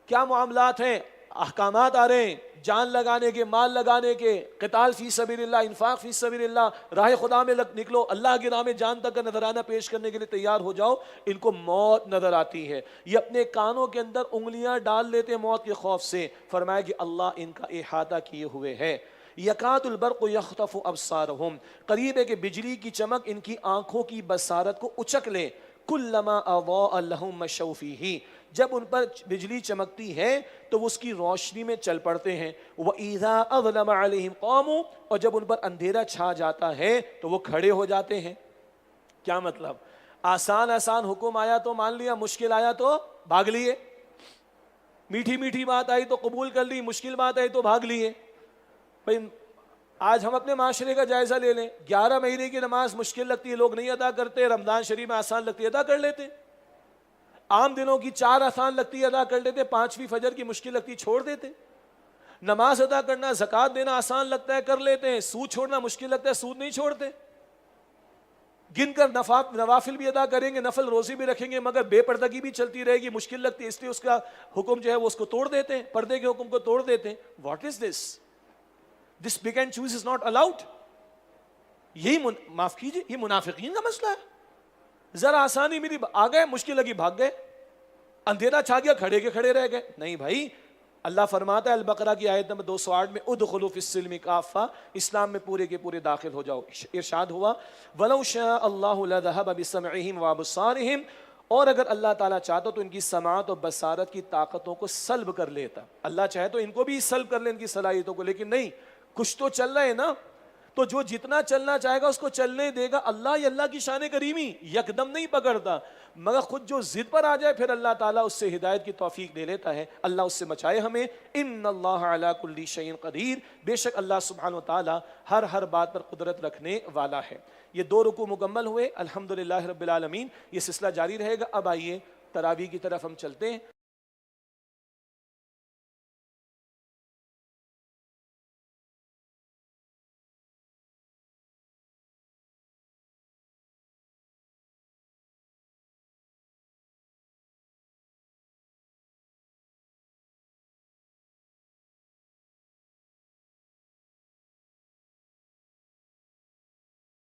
کیا معاملات ہیں؟ احکامات آ رہے ہیں، جان لگانے کے، مال لگانے کے، قتال فی سبیل اللہ، انفاق فی سبیل اللہ، راہ خدا میں نکلو، اللہ کی راہ میں جان تک کا نذرانہ پیش کرنے کے لیے تیار ہو جاؤ۔ ان کو موت نظر آتی ہے، یہ اپنے کانوں کے اندر انگلیاں ڈال لیتے ہیں موت کے خوف سے۔ فرمایا کہ اللہ ان کا احاطہ کیے ہوئے ہے۔ یکاد البرق یخطف ابصارہم، قریب ہے کہ بجلی کی چمک ان کی آنکھوں کی بصارت کو اچک لے۔ کلما اضاء لہم مشوا فیہ، جب ان پر بجلی چمکتی ہے تو وہ اس کی روشنی میں چل پڑتے ہیں۔ وَإِذَا أَظْلَمَ عَلَيْهِمْ قَامُوا، اور جب ان پر اندھیرا چھا جاتا ہے تو وہ کھڑے ہو جاتے ہیں۔ کیا مطلب؟ آسان حکم آیا تو مان لیا، مشکل آیا تو بھاگ لیے، میٹھی میٹھی بات آئی تو قبول کر لی، مشکل بات آئی تو بھاگ لیے۔ بھئی آج ہم اپنے معاشرے کا جائزہ لے لیں، 11 مہینے کی نماز مشکل لگتی ہے، لوگ نہیں ادا کرتے، رمضان شریف میں آسان لگتی ہے، ادا کر لیتے۔ عام دنوں کی 4 آسان لگتی ہے، ادا کر لیتے، 5ویں فجر کی مشکل لگتی چھوڑ دیتے۔ نماز ادا کرنا، زکوٰۃ دینا آسان لگتا ہے کر لیتے ہیں، سود چھوڑنا مشکل لگتا ہے سود نہیں چھوڑتے، گن کر نوافل بھی ادا کریں گے، نفل روزی بھی رکھیں گے، مگر بے پردگی بھی چلتی رہے گی، مشکل لگتی ہے، اس لیے اس کا حکم جو ہے وہ اس کو توڑ دیتے ہیں، پردے کے حکم کو توڑ دیتے ہیں. What is this pick and choose is not allowed. یہی معاف کیجیے یہ منافقین کا مسئلہ ہے. ذرا آسانی ملی آ گئے، مشکل لگی بھاگ گئے، اندھیرا چھا گیا کھڑے کے کھڑے رہ گئے. نہیں بھائی، اللہ فرماتا ہے البقرہ کی آیت نمبر 208 میں ادخلوا فی السلم کافہ، اسلام میں پورے کے پورے داخل ہو جاؤ. ارشاد ہوا وَلَوْ شَاءَ اللَّهُ لَذَهَبَ بِسَمْعِهِمْ وَأَبْصَارِهِمْ، اور اگر اللہ تعالیٰ چاہتا تو ان کی سماعت اور بصارت کی طاقتوں کو سلب کر لیتا. اللہ چاہے تو ان کو بھی سلب کر لے ان کی صلاحیتوں کو، لیکن نہیں، کچھ تو چل رہے ہیں نا، تو جو جتنا چلنا چاہے گا اس کو چلنے دے گا. اللہ یہ اللہ کی شان کریمی یکدم نہیں پکڑتا، مگر خود جو ضد پر آ جائے پھر اللہ تعالیٰ اس سے ہدایت کی توفیق دے لیتا ہے. اللہ اس سے بچائے ہمیں. ان اللہ علی کل شیء قدیر، بے شک اللہ سبحانہ و تعالیٰ ہر بات پر قدرت رکھنے والا ہے. یہ 2 رکوع مکمل ہوئے الحمدللہ رب العالمین. یہ سلسلہ جاری رہے گا. اب آئیے تراویح کی طرف ہم چلتے ہیں.